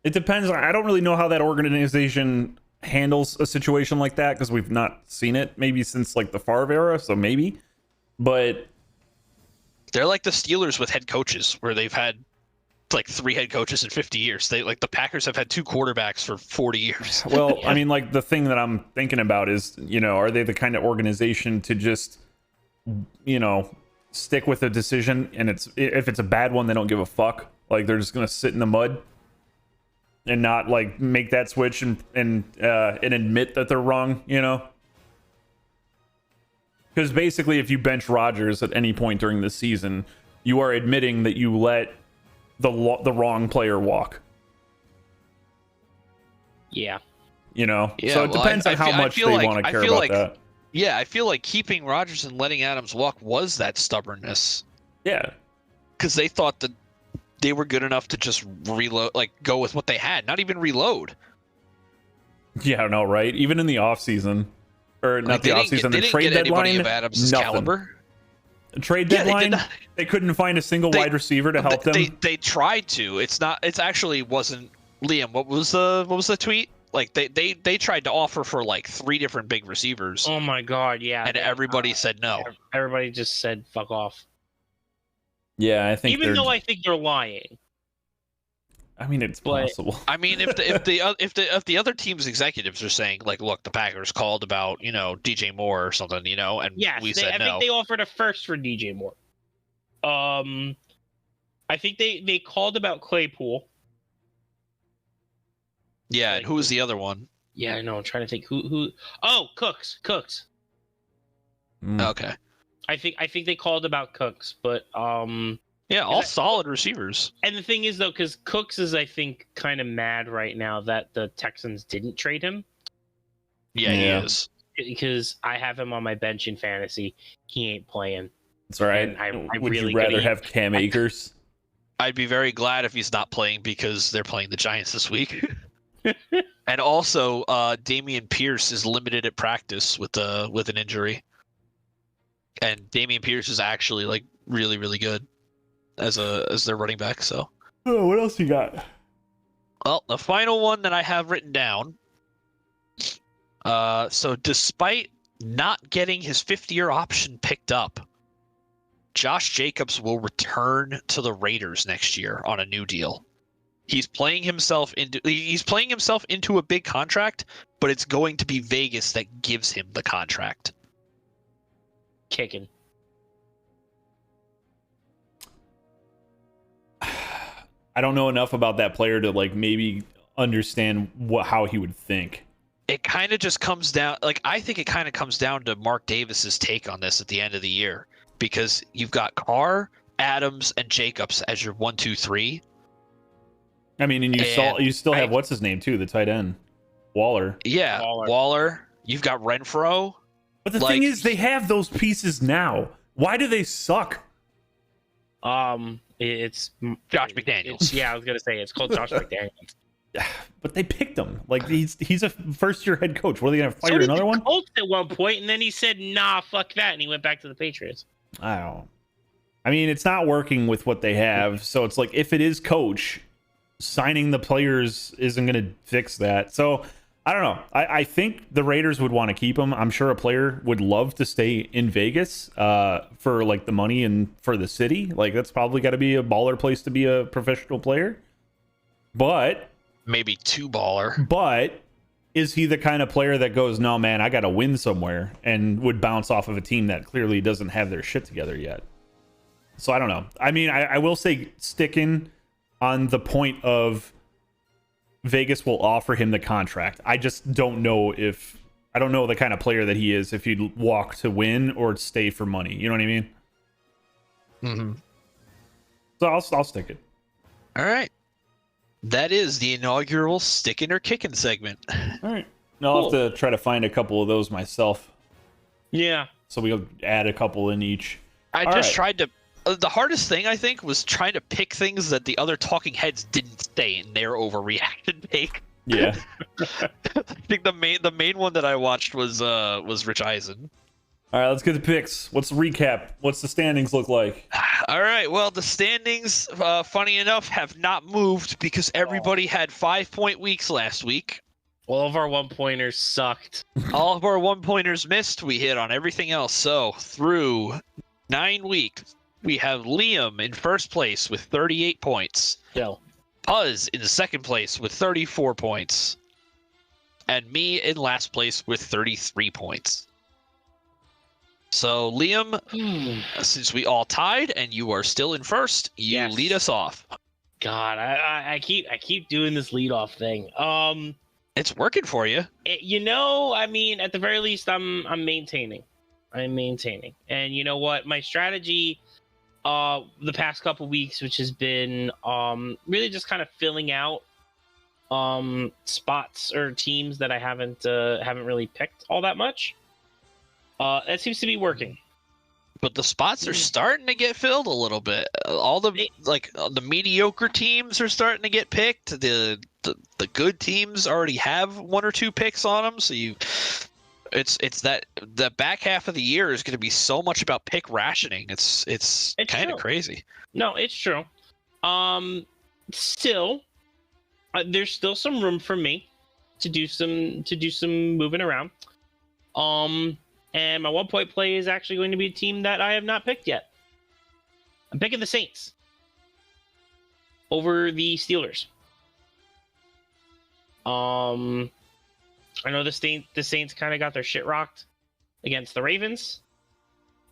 It depends. I don't really know how that organization handles a situation like that, because we've not seen it maybe since like the Favre era, so maybe. But they're like the Steelers with head coaches, where they've had like 3 head coaches in 50 years. They like the Packers have had 2 quarterbacks for 40 years. Well, I mean, like the thing that I'm thinking about is, are they the kind of organization to just, stick with a decision, and if it's a bad one, they don't give a fuck. Like they're just gonna sit in the mud and not like make that switch and admit that they're wrong, Because basically, if you bench Rodgers at any point during the season, you are admitting that you let the wrong player walk. Yeah. So it depends on how much they want to care about that. Yeah, I feel like keeping Rodgers and letting Adams walk was that stubbornness. Yeah. Because they thought that they were good enough to just reload, like go with what they had, not even reload. Yeah, I know, right? Even in the offseason, or not the offseason, the trade deadline, of Adams' caliber. Trade deadline, they couldn't find a single wide receiver to help them. They tried to. It actually wasn't. Liam, what was the tweet? Like they tried to offer for like 3 different big receivers, Oh my god, yeah. and everybody said no. Everybody just said fuck off. Yeah, I think Even though I think they're lying. I mean, it's possible. I mean, if the other team's executives are saying like, look, the Packers called about DJ Moore or something, and Yes, we said I no. think they offered a first for DJ Moore. I think they called about Claypool. Yeah, and who was the other one? Yeah, I know. I'm trying to think who. Oh, Cooks. Okay. I think they called about Cooks, but yeah, all solid receivers. And the thing is though, because Cooks is I think kind of mad right now that the Texans didn't trade him. Yeah, he is. Because I have him on my bench in fantasy. He ain't playing. That's all right. Would really you rather have Cam Akers? I'd be very glad if he's not playing because they're playing the Giants this week. And also, Dameon Pierce is limited at practice with an injury. And Dameon Pierce is actually like really, really good as their running back. So. Oh, what else you got? Well, the final one that I have written down. So despite not getting his 5th-year option picked up, Josh Jacobs will return to the Raiders next year on a new deal. He's playing himself into a big contract, but it's going to be Vegas that gives him the contract. Kicking. I don't know enough about that player to like maybe understand how he would think. It kind of just comes down, like I think it kind of comes down to Mark Davis's take on this at the end of the year, because you've got Carr, Adams, and Jacobs as your 1, 2, 3. I mean, and you still have what's his name too, the tight end, Waller. Yeah, Waller. You've got Renfro. But the thing is, they have those pieces now. Why do they suck? It's Josh McDaniels. Yeah, I was gonna say it's called Josh McDaniels. But they picked him. Like he's a first-year head coach. What are they gonna fire another one? Colts at one point, and then he said, "Nah, fuck that," and he went back to the Patriots. I don't know. I mean, it's not working with what they have. So it's like if it is coach, signing the players isn't gonna fix that. So I don't know. I think the Raiders would want to keep him. I'm sure a player would love to stay in Vegas for like the money and for the city. Like that's probably got to be a baller place to be a professional player. But maybe too baller. But is he the kind of player that goes, no, man, I got to win somewhere, and would bounce off of a team that clearly doesn't have their shit together yet? So I don't know. I mean, I will say sticking on the point of Vegas will offer him the contract. I just don't know I don't know the kind of player that he is, if he'd walk to win or stay for money. You know what I mean? Mm-hmm. So I'll stick it. All right. That is the inaugural sticking or kicking segment. All right. Now I'll have to try to find a couple of those myself. Yeah. So we'll add a couple in each. I just tried to. The hardest thing, I think, was trying to pick things that the other talking heads didn't say in their overreaction take. Yeah. I think the main one that I watched was Rich Eisen. All right, let's get the picks. What's the recap? What's the standings look like? All right, well, the standings, funny enough, have not moved because everybody had 5-point weeks last week. All of our 1-pointers sucked. All of our 1-pointers missed. We hit on everything else. So through 9 weeks, we have Liam in first place with 38 points. Yo. Puz in second place with 34 points. And me in last place with 33 points. So, Liam, since we all tied and you are still in first, you lead us off. God, I keep doing this leadoff thing. It's working for you. I mean, at the very least, I'm maintaining. And you know what? My strategy the past couple weeks, which has been really just kind of filling out spots or teams that I haven't really picked all that much. That seems to be working. But the spots are starting to get filled a little bit. All the the mediocre teams are starting to get picked. The good teams already have 1 or 2 picks on them. So it's that the back half of the year is going to be so much about pick rationing. It's kind of crazy. No, it's true. Still, there's still some room for me. to do some moving around. And my 1 point play is actually going to be a team that I have not picked yet. I'm picking the Saints over the Steelers. I know the Saints kind of got their shit rocked against the Ravens,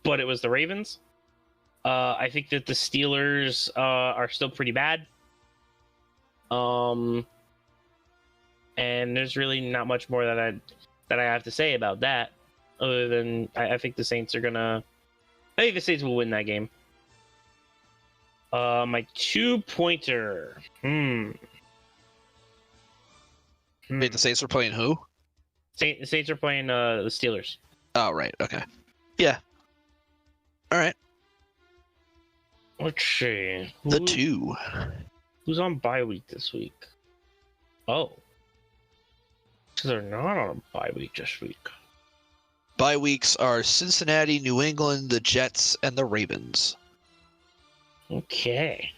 but it was the Ravens. I think that the Steelers are still pretty bad. And there's really not much more that I have to say about that, other than I think the Saints are gonna. I think the Saints will win that game. My 2-pointer. Wait, the Saints are playing who? The Saints are playing the Steelers. Oh, right. Okay. Yeah. All right. Let's see. The 2. Who's on bye week this week? Oh. So they're not on a bye week this week. Bye weeks are Cincinnati, New England, the Jets, and the Ravens. Okay.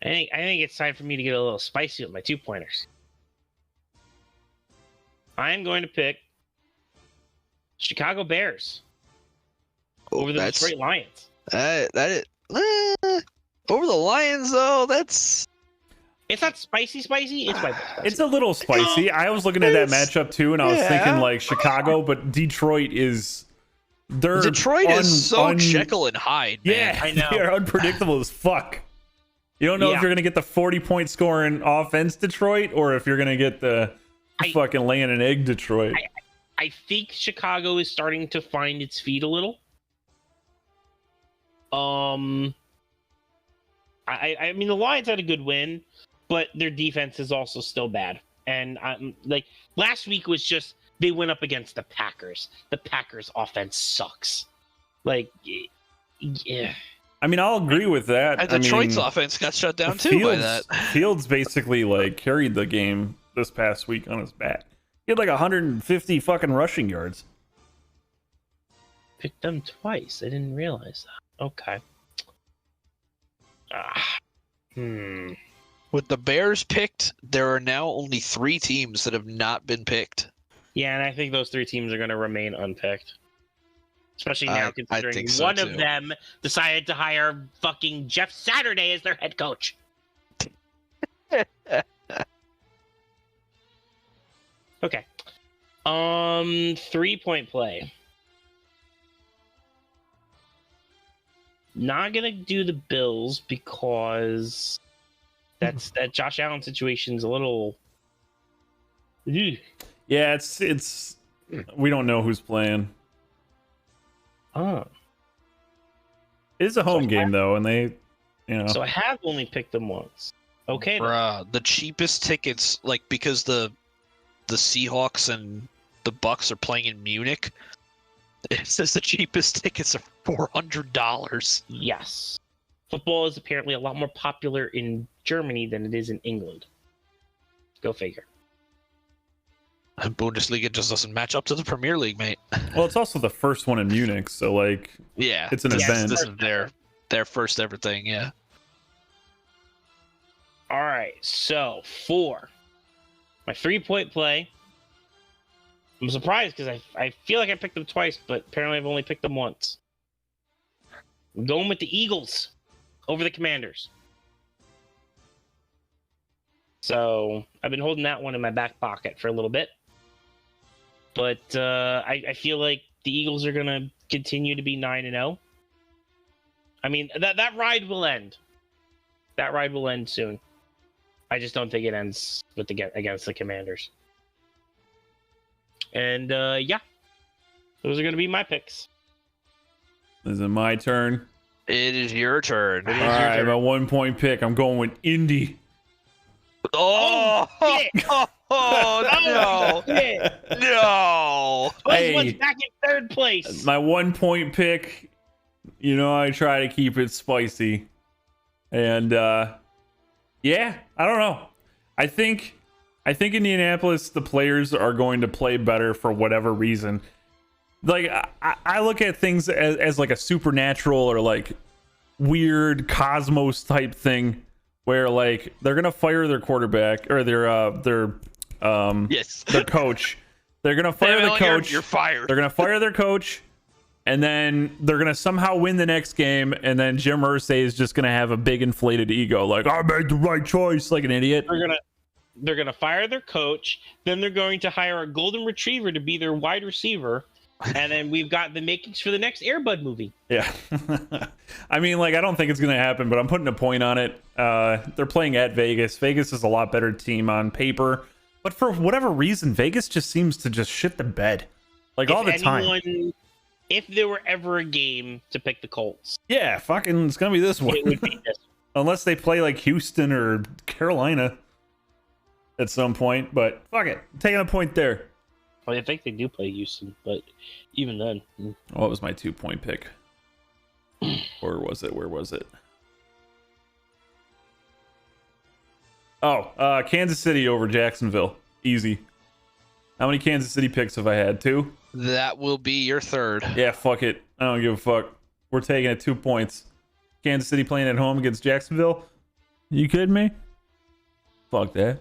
I think it's time for me to get a little spicy with my 2-pointers. I am going to pick Chicago Bears over the Detroit Lions. Over the Lions, though, that's... It's not spicy. It's spicy. It's a little spicy. I was looking at that matchup too, and I was thinking like Chicago, but Detroit is... Detroit is so Jekyll and Hyde, man. Yeah, I know. They're unpredictable as fuck. You don't know if you're going to get the 40-point scoring offense Detroit, or if you're going to get the fucking laying an egg Detroit. I think Chicago is starting to find its feet a little. I mean, the Lions had a good win, but their defense is also still bad. And like last week was just they went up against the Packers. The Packers' offense sucks. Like, yeah. I mean, I'll agree with that. And Detroit's offense got shut down too by that. Fields basically like carried the game this past week on his back. He had like 150 fucking rushing yards. Picked them twice. I didn't realize that. Okay. With the Bears picked, there are now only 3 teams that have not been picked. Yeah, and I think those 3 teams are going to remain unpicked. Especially now, considering so one too. of them decided to hire fucking Jeff Saturday as their head coach. Okay. 3-point play. Not gonna do the Bills because that Josh Allen situation's a little. Ew. Yeah, it's we don't know who's playing. Oh. It is a home game though, and they, So I have only picked them once. Okay. Bruh, the cheapest tickets, like because the Seahawks and the Bucks are playing in Munich, it says the cheapest tickets are $400. Yes. Football is apparently a lot more popular in Germany than it is in England. Go figure. And Bundesliga just doesn't match up to the Premier League, mate. Well, it's also the first one in Munich, so like, yeah, it's an event. This is their first ever thing, yeah. All right, so for my 3-point play, I'm surprised because I feel like I picked them twice, but apparently I've only picked them once. I'm going with the Eagles over the Commanders. So I've been holding that one in my back pocket for a little bit. But I feel like the Eagles are going to continue to be 9-0. I mean, that ride will end. That ride will end soon. I just don't think it ends with against the Commanders. And yeah, those are going to be my picks. Is it my turn? It is your turn. All right, my 1-point pick. I'm going with Indy. Oh, shit. Oh no. Shit. No. Those ones back in 3rd place. My 1-point pick. I try to keep it spicy. And yeah, I don't know. I think Indianapolis, the players are going to play better for whatever reason. Like I look at things as like a supernatural or like weird cosmos type thing where like they're gonna fire their quarterback or Yes. their coach. They're gonna fire the coach. You're fired. They're gonna fire their coach, and then they're gonna somehow win the next game. And then Jim Irsay is just gonna have a big inflated ego, like I made the right choice, like an idiot. They're gonna fire their coach. Then they're going to hire a golden retriever to be their wide receiver, and then we've got the makings for the next Air Bud movie. Yeah. I mean, like, I don't think it's gonna happen, but I'm putting a point on it. They're playing at Vegas. Vegas is a lot better team on paper, but for whatever reason, Vegas just seems to just shit the bed, like all the time. If there were ever a game to pick the Colts, Yeah, fucking, it's gonna be this one. it would be this. Unless they play like Houston or Carolina at some point, but fuck it, taking a point there. Well, I think they do play Houston, but even then, What was my 2-point pick? Or was it? Where was it? Oh, Kansas City over Jacksonville. Easy. How many Kansas City picks have I had? 2? That will be your third. Yeah, fuck it. I don't give a fuck. We're taking it 2 points. Kansas City playing at home against Jacksonville? You kidding me? Fuck that.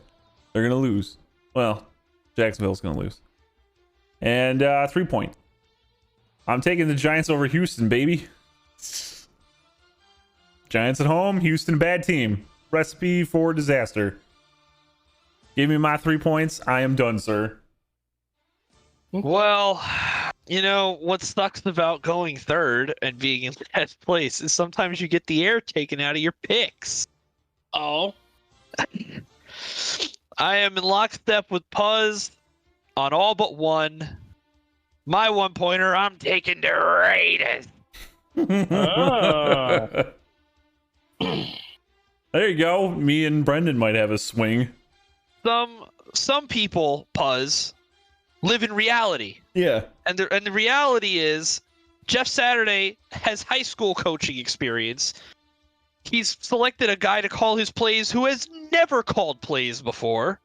They're going to lose. Well, Jacksonville's going to lose. And 3-point. I'm taking the Giants over Houston, baby. Giants at home, Houston bad team. Recipe for disaster. Give me my 3 points. I am done, sir. Well, you know, what sucks about going third and being in last place is sometimes you get the air taken out of your picks. oh, I am in lockstep with Puzz on all but one. My 1-pointer, I'm taking the Raiders. There you go. Me and Brendan might have a swing. Some people, Puzz, live in reality. Yeah. And the reality is Jeff Saturday has high school coaching experience. He's selected a guy to call his plays who has never called plays before.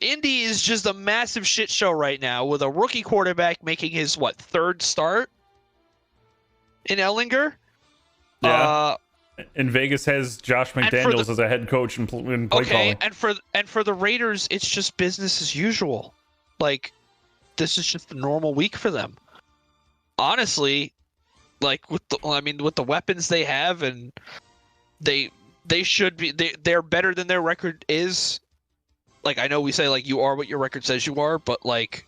Indy is just a massive shit show right now with a rookie quarterback making his, third start in Ellinger? Yeah. And Vegas has Josh McDaniels as a head coach and play calling. And for the Raiders, it's just business as usual. Like, this is just a normal week for them. Honestly, like with the weapons they have, and they should be they're better than their record is. Like, I know we say like you are what your record says you are, but like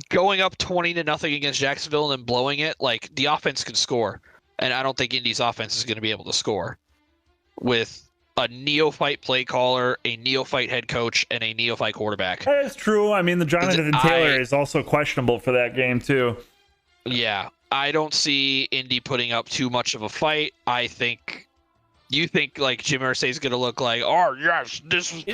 going up 20-0 against Jacksonville and then blowing it, like the offense can score. And I don't think Indy's offense is going to be able to score with a neophyte play caller, a neophyte head coach, and a neophyte quarterback. That's true. I mean, the Jonathan Taylor is also questionable for that game, too. Yeah, I don't see Indy putting up too much of a fight. You think like Jim Irsay is going to look like, oh yes, this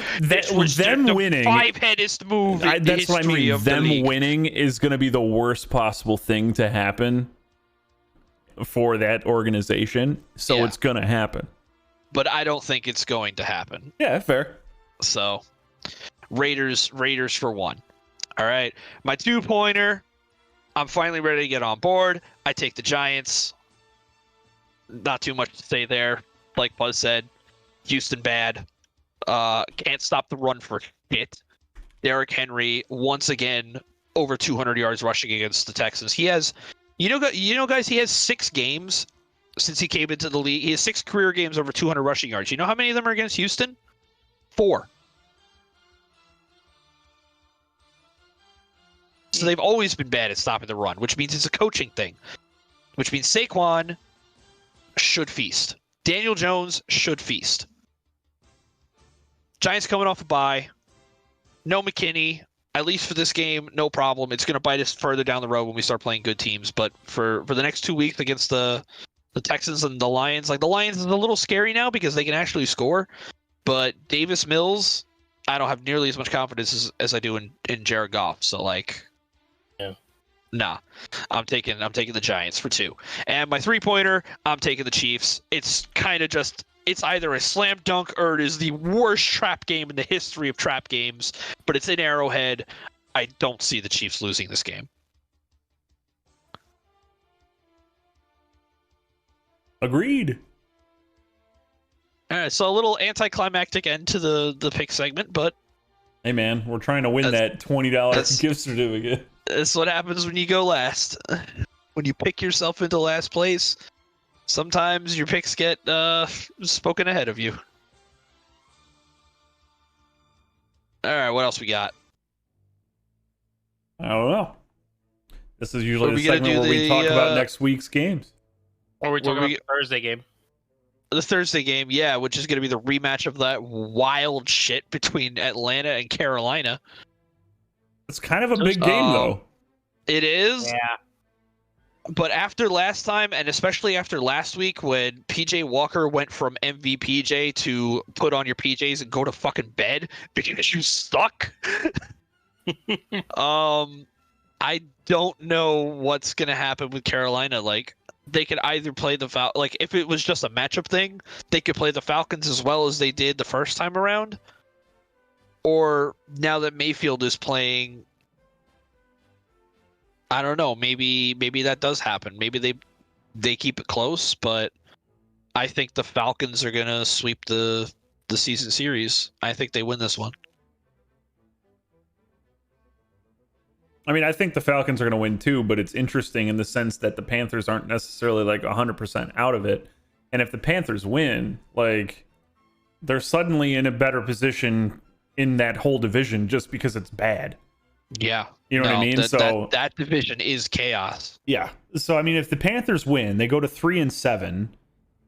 was them the winning. 5-headest move in the That's what I history mean. of the Them league. winning is going to be the worst possible thing to happen for that organization. So it's going to happen. But I don't think it's going to happen. Yeah, fair. So, Raiders for 1. All right, my 2-pointer. I'm finally ready to get on board. I take the Giants. Not too much to say there. Like Buzz said, Houston bad. Can't stop the run for shit. Derrick Henry once again over 200 yards rushing against the Texans. He has, guys, he has 6 games since he came into the league. He has 6 career games over 200 rushing yards. You know how many of them are against Houston? 4. So they've always been bad at stopping the run, which means it's a coaching thing. Which means Saquon should feast. Daniel Jones should feast. Giants coming off a bye. No McKinney, at least for this game, no problem. It's going to bite us further down the road when we start playing good teams. But for the next 2 weeks against the Texans and the Lions, like the Lions is a little scary now because they can actually score. But Davis Mills, I don't have nearly as much confidence as I do in Jared Goff. So like, yeah. Nah, I'm taking the Giants for 2. And my 3-pointer, I'm taking the Chiefs. It's kind of just, it's either a slam dunk or it is the worst trap game in the history of trap games, but it's in Arrowhead. I don't see the Chiefs losing this game. Agreed. All right, so a little anticlimactic end to the pick segment, but Hey man, we're trying to win that $20 gift certificate. that's what happens when you go last. When you pick yourself into last place, sometimes your picks get spoken ahead of you. All right, what else we got? I don't know. This is usually Are the we gonna segment do where we the, talk about next week's games. Or we talking about the Thursday game? The Thursday game, yeah, which is going to be the rematch of that wild shit between Atlanta and Carolina. It's kind of a big game, though. It is. Yeah. But after last time, and especially after last week when PJ Walker went from MVPJ to put on your PJs and go to fucking bed because you suck. I don't know what's going to happen with Carolina. Like, they could either play the like if it was just a matchup thing, they could play the Falcons as well as they did the first time around. Or now that Mayfield is playing, I don't know, maybe that does happen. Maybe they keep it close, but I think the Falcons are going to sweep the season series. I think they win this one. I mean, I think the Falcons are going to win too, but it's interesting in the sense that the Panthers aren't necessarily like 100% out of it. And if the Panthers win, like, they're suddenly in a better position in that whole division just because it's bad. Yeah. You know what I mean? That division is chaos. Yeah. So, I mean, if the Panthers win, they go to 3-7.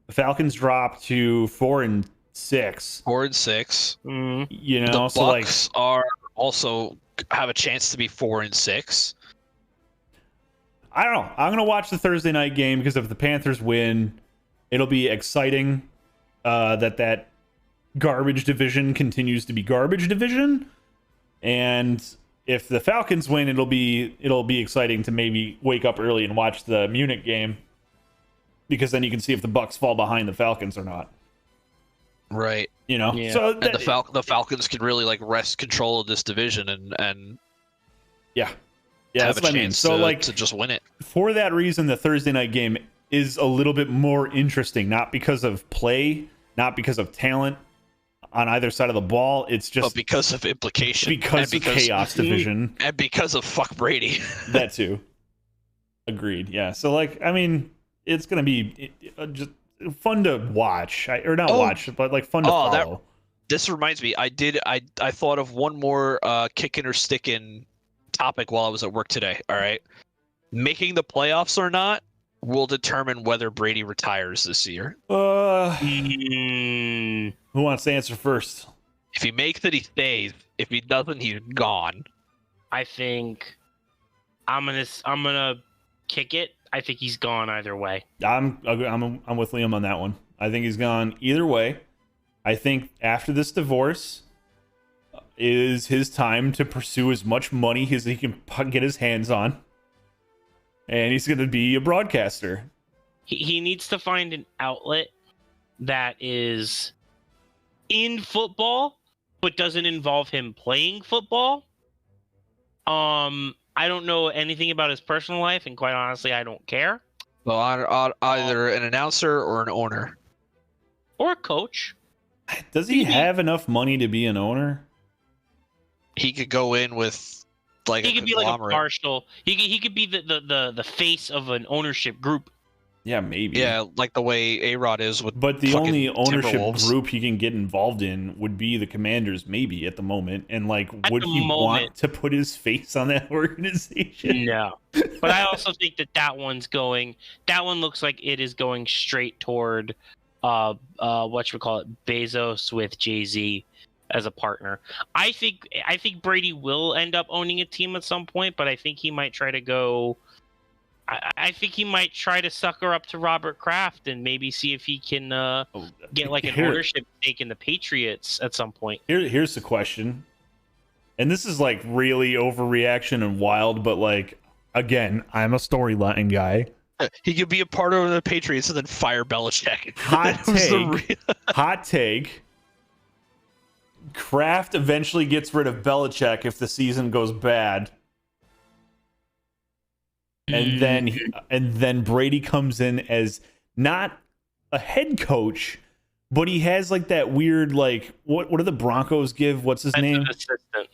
The Falcons drop to 4-6. 4-6. You know, the so Bucks are also have a chance to be 4-6. I don't know. I'm gonna watch the Thursday night game because if the Panthers win, it'll be exciting that garbage division continues to be garbage division, and if the Falcons win, it'll be exciting to maybe wake up early and watch the Munich game because then you can see if the Bucks fall behind the Falcons or not. Right. You know, yeah. so And the Falcons can really like wrest control of this division and yeah, have that's a what I mean. chance So to just win it. For that reason, the Thursday night game is a little bit more interesting, not because of play, not because of talent on either side of the ball. It's just but because of implication, because of chaos division, and because of fuck Brady. that too. Agreed. Yeah. So like, I mean, it's gonna be just fun to watch, but like fun to follow. This reminds me, I thought of one more kicking or sticking topic while I was at work today. All right, making the playoffs or not will determine whether Brady retires this year. Who wants to answer first? If he makes it, he stays. If he doesn't, he's gone. I think I'm gonna kick it. I think he's gone either way. I'm with Liam on that one. I think he's gone either way. I think after this divorce is his time to pursue as much money as he can get his hands on, and he's going to be a broadcaster. He needs to find an outlet that is in football, but doesn't involve him playing football. I don't know anything about his personal life, and quite honestly, I don't care. Well, either an announcer or an owner. Or a coach. Does he have enough money to be an owner? He could go in with like he a could be like a conglomerate. partial. He could be the face of an ownership group. Yeah, maybe. Yeah, like the way A-Rod is with. But the fucking only ownership Timberwolves. group he can get involved in would be the Commanders, maybe at the moment. And like, would the he moment. want to put his face on that organization? No. But I also think that one looks like it is going straight toward Bezos with Jay-Z as a partner. I think Brady will end up owning a team at some point, but I think he might try to go. I think he might try to sucker up to Robert Kraft and maybe see if he can get like an ownership stake in the Patriots at some point. Here's the question, and this is like really overreaction and wild, but like, again, I'm a storyline guy. He could be a part of the Patriots and then fire Belichick. Hot take. Kraft eventually gets rid of Belichick if the season goes bad. And then Brady comes in as not a head coach, But he has like that weird like what do the Broncos give? What's his name? Assistant.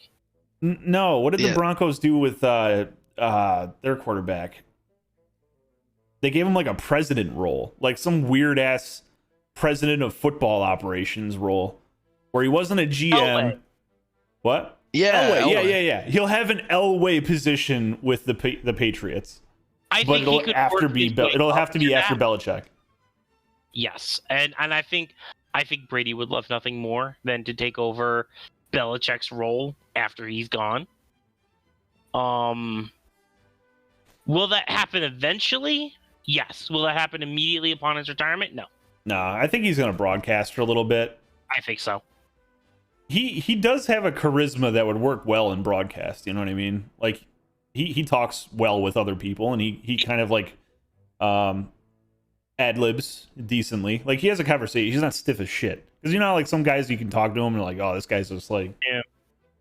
No, what did the Yeah. Broncos do with their quarterback? They gave him like a president role, like some weird ass president of football operations role, where he wasn't a GM. Elway. What? Yeah, Elway, yeah. He'll have an Elway position with the Patriots, I but think he it'll could after work be his way it'll up have to be to after that. Belichick. Yes, and I think Brady would love nothing more than to take over Belichick's role after he's gone. Will that happen eventually? Yes. Will that happen immediately upon his retirement? No. Nah, I think he's gonna broadcast for a little bit. I think so. He does have a charisma that would work well in broadcast. You know what I mean? Like he talks well with other people, and he kind of like ad libs decently. Like he has a conversation. He's not stiff as shit. Because you know, like some guys you can talk to him and like, oh, this guy's just like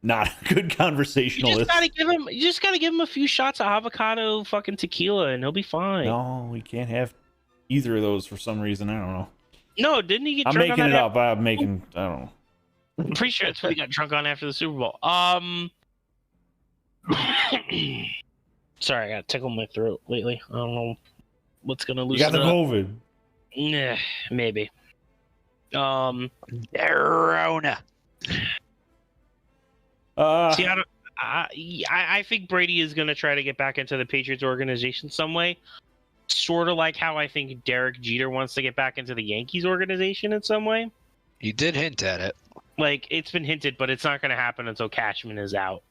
not a good conversationalist. You just gotta give him a few shots of avocado fucking tequila, and he'll be fine. No, we can't have either of those for some reason. I don't know. No, didn't he get I'm drunk making on it that? up. I don't know. I'm pretty sure that's what he got drunk on after the Super Bowl. Sorry, I got tickle in my throat lately. I don't know what's gonna You loosen got the it up. COVID. Nah, maybe. Rona. See, I think Brady is gonna try to get back into the Patriots organization some way. Sort of like how I think Derek Jeter wants to get back into the Yankees organization in some way. You did hint at it. Like, it's been hinted, but it's not going to happen until Cashman is out.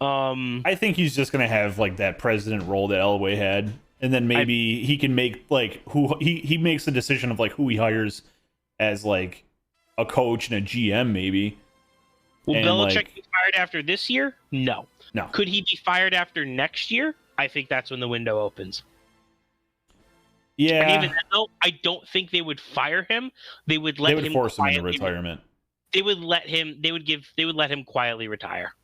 I think he's just gonna have like that president role that Elway had, and then maybe he can make like who he makes the decision of like who he hires as like a coach and a GM maybe. Will And, Belichick like- be fired after this year? No. No. Could he be fired after next year? I think that's when the window opens. And Yeah, even then, though, I don't think they would fire him. They would let they would him force him into quietly- retirement. They would let him. They would let him quietly retire.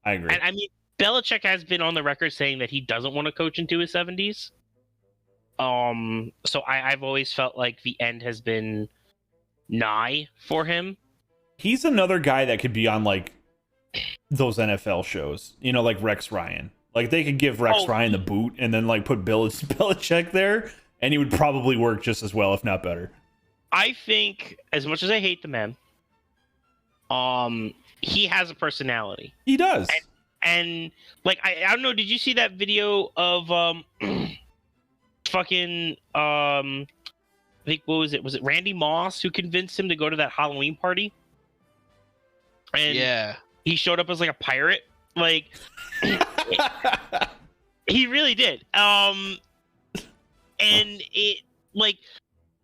I agree. And I mean, Belichick has been on the record saying that he doesn't want to coach into his 70s. So I've always felt like the end has been nigh for him. He's another guy that could be on like those NFL shows, you know, like Rex Ryan. Like they could give Rex Ryan the boot and then like put Belichick there, and he would probably work just as well, if not better. I think, as much as I hate the man, he has a personality. He does. And like I don't know, did you see that video of fucking I think what was it? Was it Randy Moss who convinced him to go to that Halloween party? And Yeah. he showed up as like a pirate. Like he really did. And it like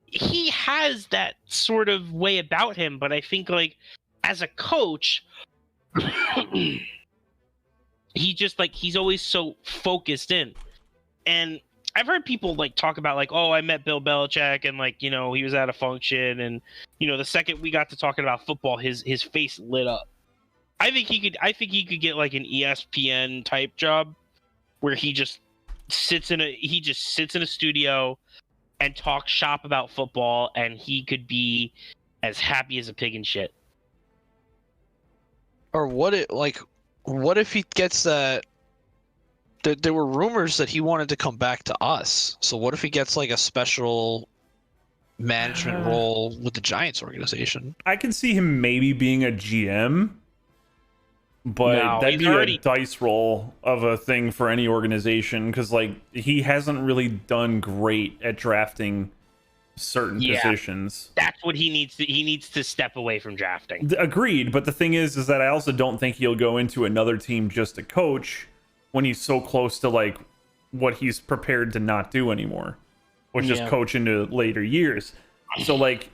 he has that sort of way about him, but I think like as a coach he's always so focused in. And I've heard people like talk about like, oh, I met Bill Belichick and like, you know, he was at a function and you know, the second we got to talking about football, his face lit up. I think he could get like an ESPN type job where he just sits in a studio and talks shop about football, and he could be as happy as a pig in shit. Or what if he gets that? There were rumors that he wanted to come back to us. So what if he gets like a special management role with the Giants organization? I can see him maybe being a GM, but No, that'd he's be already- a dice roll of a thing for any organization because like he hasn't really done great at drafting certain positions. That's what he needs to step away from drafting. Agreed, but the thing is that I also don't think he'll go into another team just to coach when he's so close to like what he's prepared to not do anymore, which is coach into later years. So like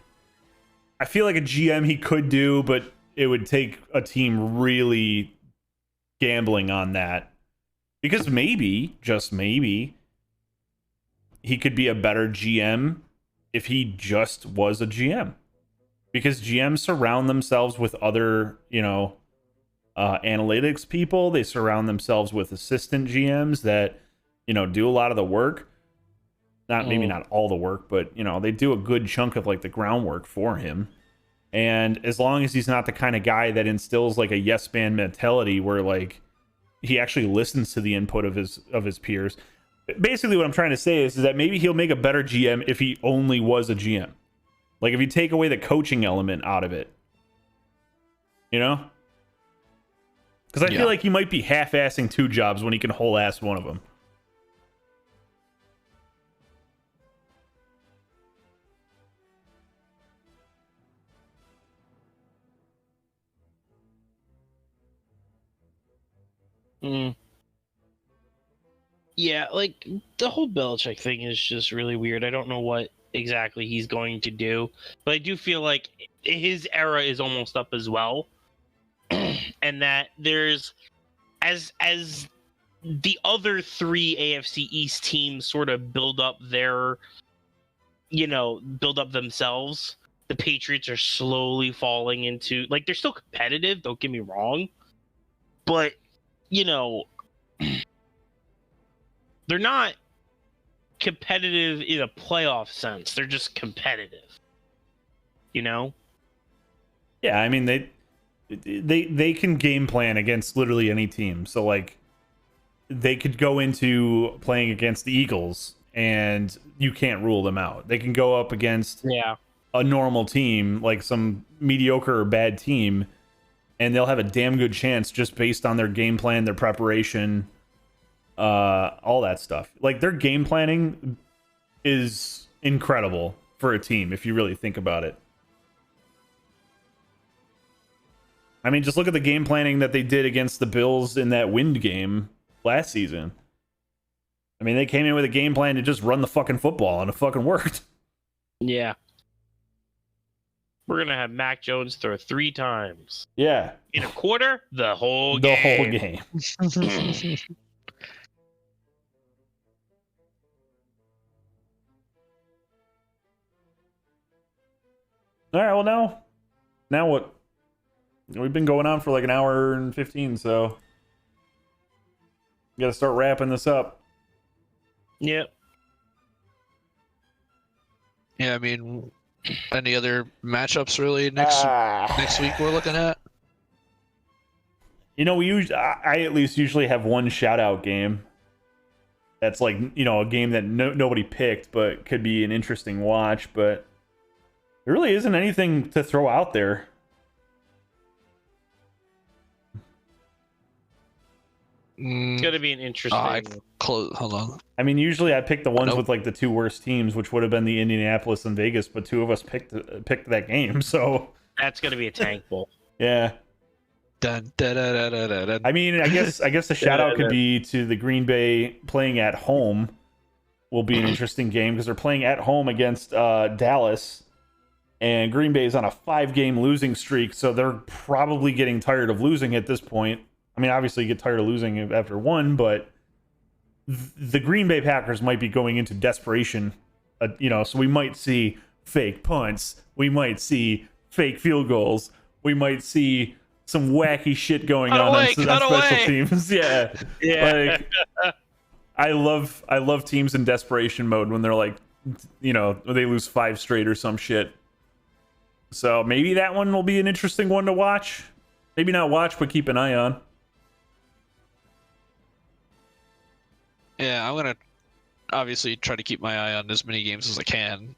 I feel like a GM he could do, but it would take a team really gambling on that. Because maybe, just maybe, he could be a better GM if he just was a GM. Because GMs surround themselves with other, you know, analytics people. They surround themselves with assistant GMs that, you know, do a lot of the work. maybe not all the work, but they do a good chunk of like the groundwork for him. And as long as he's not the kind of guy that instills like a yes man mentality where like he actually listens to the input of his peers. Basically what I'm trying to say is that maybe he'll make a better GM if he only was a GM. Like if you take away the coaching element out of it. Because I feel like he might be half-assing 2 jobs when he can whole-ass one of them. Yeah, like the whole Belichick thing is just really weird. I don't know what exactly he's going to do, but I do feel like his era is almost up as well, and that there's as the other 3 AFC East teams sort of build up themselves. The Patriots are slowly falling into like they're still competitive. Don't get me wrong, but they're not competitive in a playoff sense. They're just competitive. Yeah, I mean they can game plan against literally any team. So like they could go into playing against the Eagles and you can't rule them out. They can go up against a normal team, like some mediocre or bad team, and they'll have a damn good chance just based on their game plan, their preparation, all that stuff. Like their game planning is incredible for a team if you really think about it. I mean, just look at the game planning that they did against the Bills in that wind game last season. I mean, they came in with a game plan to just run the fucking football, and it fucking worked. Yeah. We're going to have Mac Jones throw 3 times. Yeah. In a quarter, the whole game. The whole game. All right, well, now what? We've been going on for like an hour and 15, so we got to start wrapping this up. Yep. Yeah, I mean, any other matchups really next week we're looking at? I at least usually have one shout out game. That's like, a game that nobody picked, but could be an interesting watch, but there really isn't anything to throw out there. It's going to be an interesting... Hold on. I mean, usually I pick the ones with like the 2 worst teams, which would have been the Indianapolis and Vegas, but 2 of us picked that game, so... That's going to be a tank bowl. Yeah. Dun, da, da, da, da, da, da. I mean, I guess the shout out could be to the Green Bay playing at home will be an interesting game because they're playing at home against Dallas, and Green Bay is on a 5-game losing streak, so they're probably getting tired of losing at this point. I mean, obviously you get tired of losing after 1, but the Green Bay Packers might be going into desperation, so we might see fake punts, we might see fake field goals, we might see some wacky shit going on special teams. Yeah. Like, I love teams in desperation mode when they're like, they lose 5 straight or some shit. So maybe that one will be an interesting one to watch. Maybe not watch, but keep an eye on. Yeah, I'm gonna obviously try to keep my eye on as many games as I can,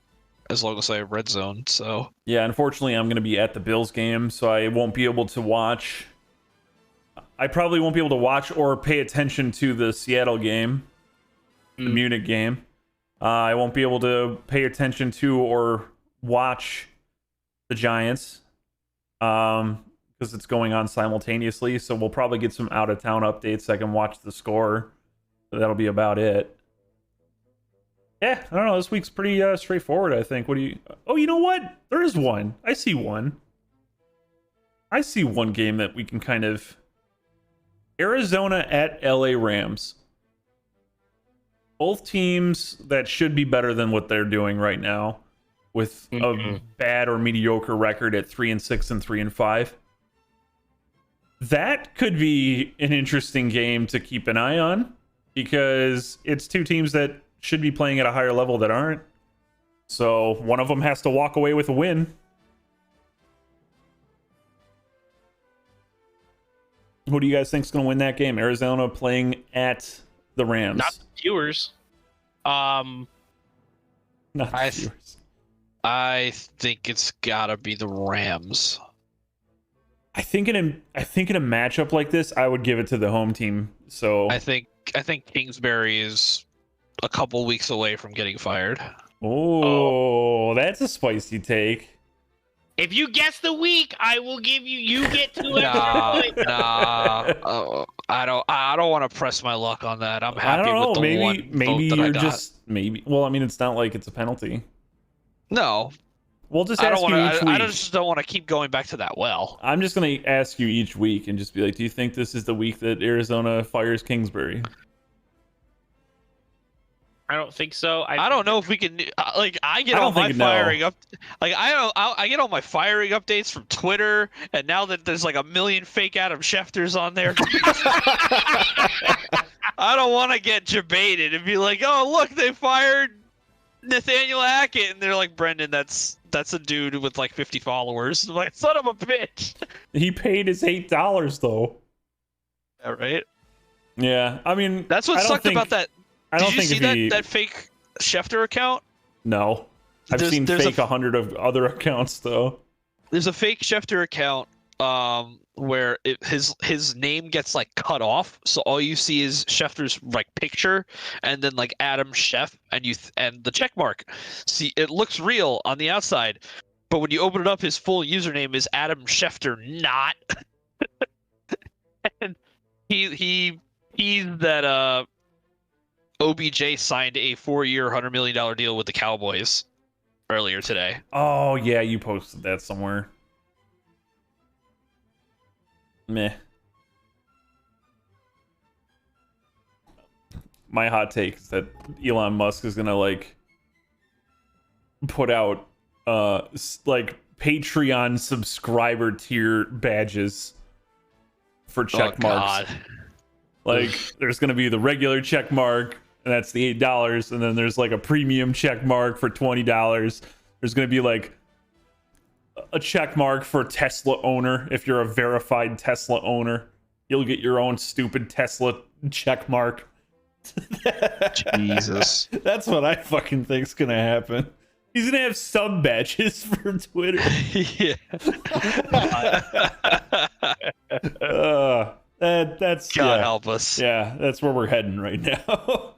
as long as I have red zone. So yeah, unfortunately, I'm gonna be at the Bills game, so I won't be able to watch. I probably won't be able to watch or pay attention to the Seattle game, the Munich game. I won't be able to pay attention to or watch the Giants, because it's going on simultaneously. So we'll probably get some out of town updates. I can watch the score. That'll be about it. Yeah, I don't know. This week's pretty straightforward, I think. What do you... Oh, you know what? There is one. I see one game that we can kind of... Arizona at LA Rams. Both teams that should be better than what they're doing right now, with a bad or mediocre record at 3-6 and 3-5. That could be an interesting game to keep an eye on, because it's 2 teams that should be playing at a higher level that aren't. So one of them has to walk away with a win. Who do you guys think is going to win that game? Arizona playing at the Rams. Not the viewers. Not the viewers. I think it's gotta be the Rams. I think in a matchup like this, I would give it to the home team. So I think Kingsbury is a couple weeks away from getting fired. Oh, that's a spicy take. If you guess the week, I will give you. You get to it. I don't want to press my luck on that. I'm happy I don't know. with the Maybe vote that you're I got. just Well, I mean, it's not like it's a penalty. No, We'll just I ask don't you want each to. week. I just don't want to keep going back to that well. I'm just gonna ask you each week and just be like, do you think this is the week that Arizona fires Kingsbury? I don't think so. I don't know if we can. I get I all don't my think no. firing up. I get all my firing updates from Twitter, and now that there's like a million fake Adam Schefters on there, I don't want to get debated and be like, oh look, they fired Nathaniel Hackett, and they're like, Brendan, that's a dude with like 50 followers. I'm like, son of a bitch. He paid his $8 though. Yeah, right. Yeah, I mean, That's what sucked about that. I don't Did you think see if that fake Schefter account? No, I've seen fake 100 of other accounts though. There's a fake Schefter account where his name gets like cut off, so all you see is Schefter's like picture and then like Adam Scheft and the check mark. See, it looks real on the outside, but when you open it up, his full username is Adam Schefter not. And he's that OBJ signed a 4-year, $100 million deal with the Cowboys earlier today. Oh yeah, you posted that somewhere. Meh. My hot take is that Elon Musk is gonna like put out like Patreon subscriber tier badges for check marks. God. Like there's gonna be the regular check mark, and that's the $8, and then there's like a premium check mark for $20. There's gonna be like a check mark for Tesla owner. If you're a verified Tesla owner, you'll get your own stupid Tesla check mark. Jesus. That's what I fucking think's gonna happen. He's gonna have sub badges for Twitter. Yeah. That's God yeah. help us. Yeah, that's where we're heading right now.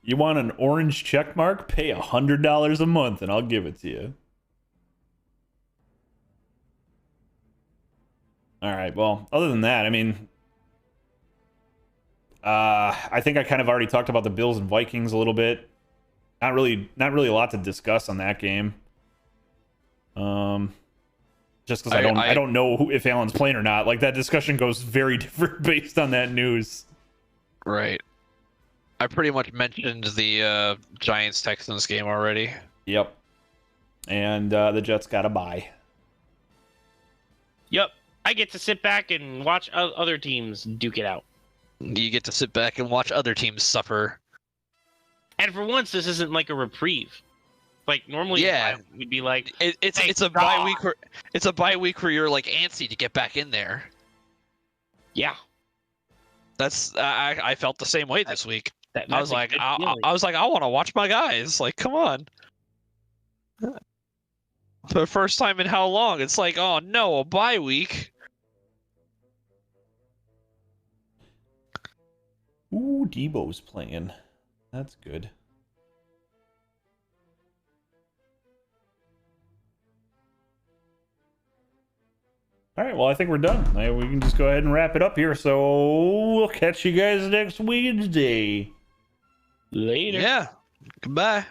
You want an orange check mark? Pay $100 a month and I'll give it to you. All right, well, other than that, I mean, I think I kind of already talked about the Bills and Vikings a little bit. Not really a lot to discuss on that game. Just because I don't know if Allen's playing or not. Like that discussion goes very different based on that news. Right. I pretty much mentioned the Giants Texans game already. Yep. And the Jets got a bye. Yep. I get to sit back and watch other teams duke it out. You get to sit back and watch other teams suffer. And for once, this isn't like a reprieve. Like normally, Yeah. we'd be like, It's a bye week where it's a bye week where you're like antsy to get back in there. yeah. That's I felt the same way this week. That's I was a like good I feeling. was like I want to watch my guys. Like come on. For the first time in how long? It's like oh no, a bye week. Ooh, Debo's playing. That's good. All right, well, I think we're done. We can just go ahead and wrap it up here. So we'll catch you guys next Wednesday. Later. Yeah. Goodbye.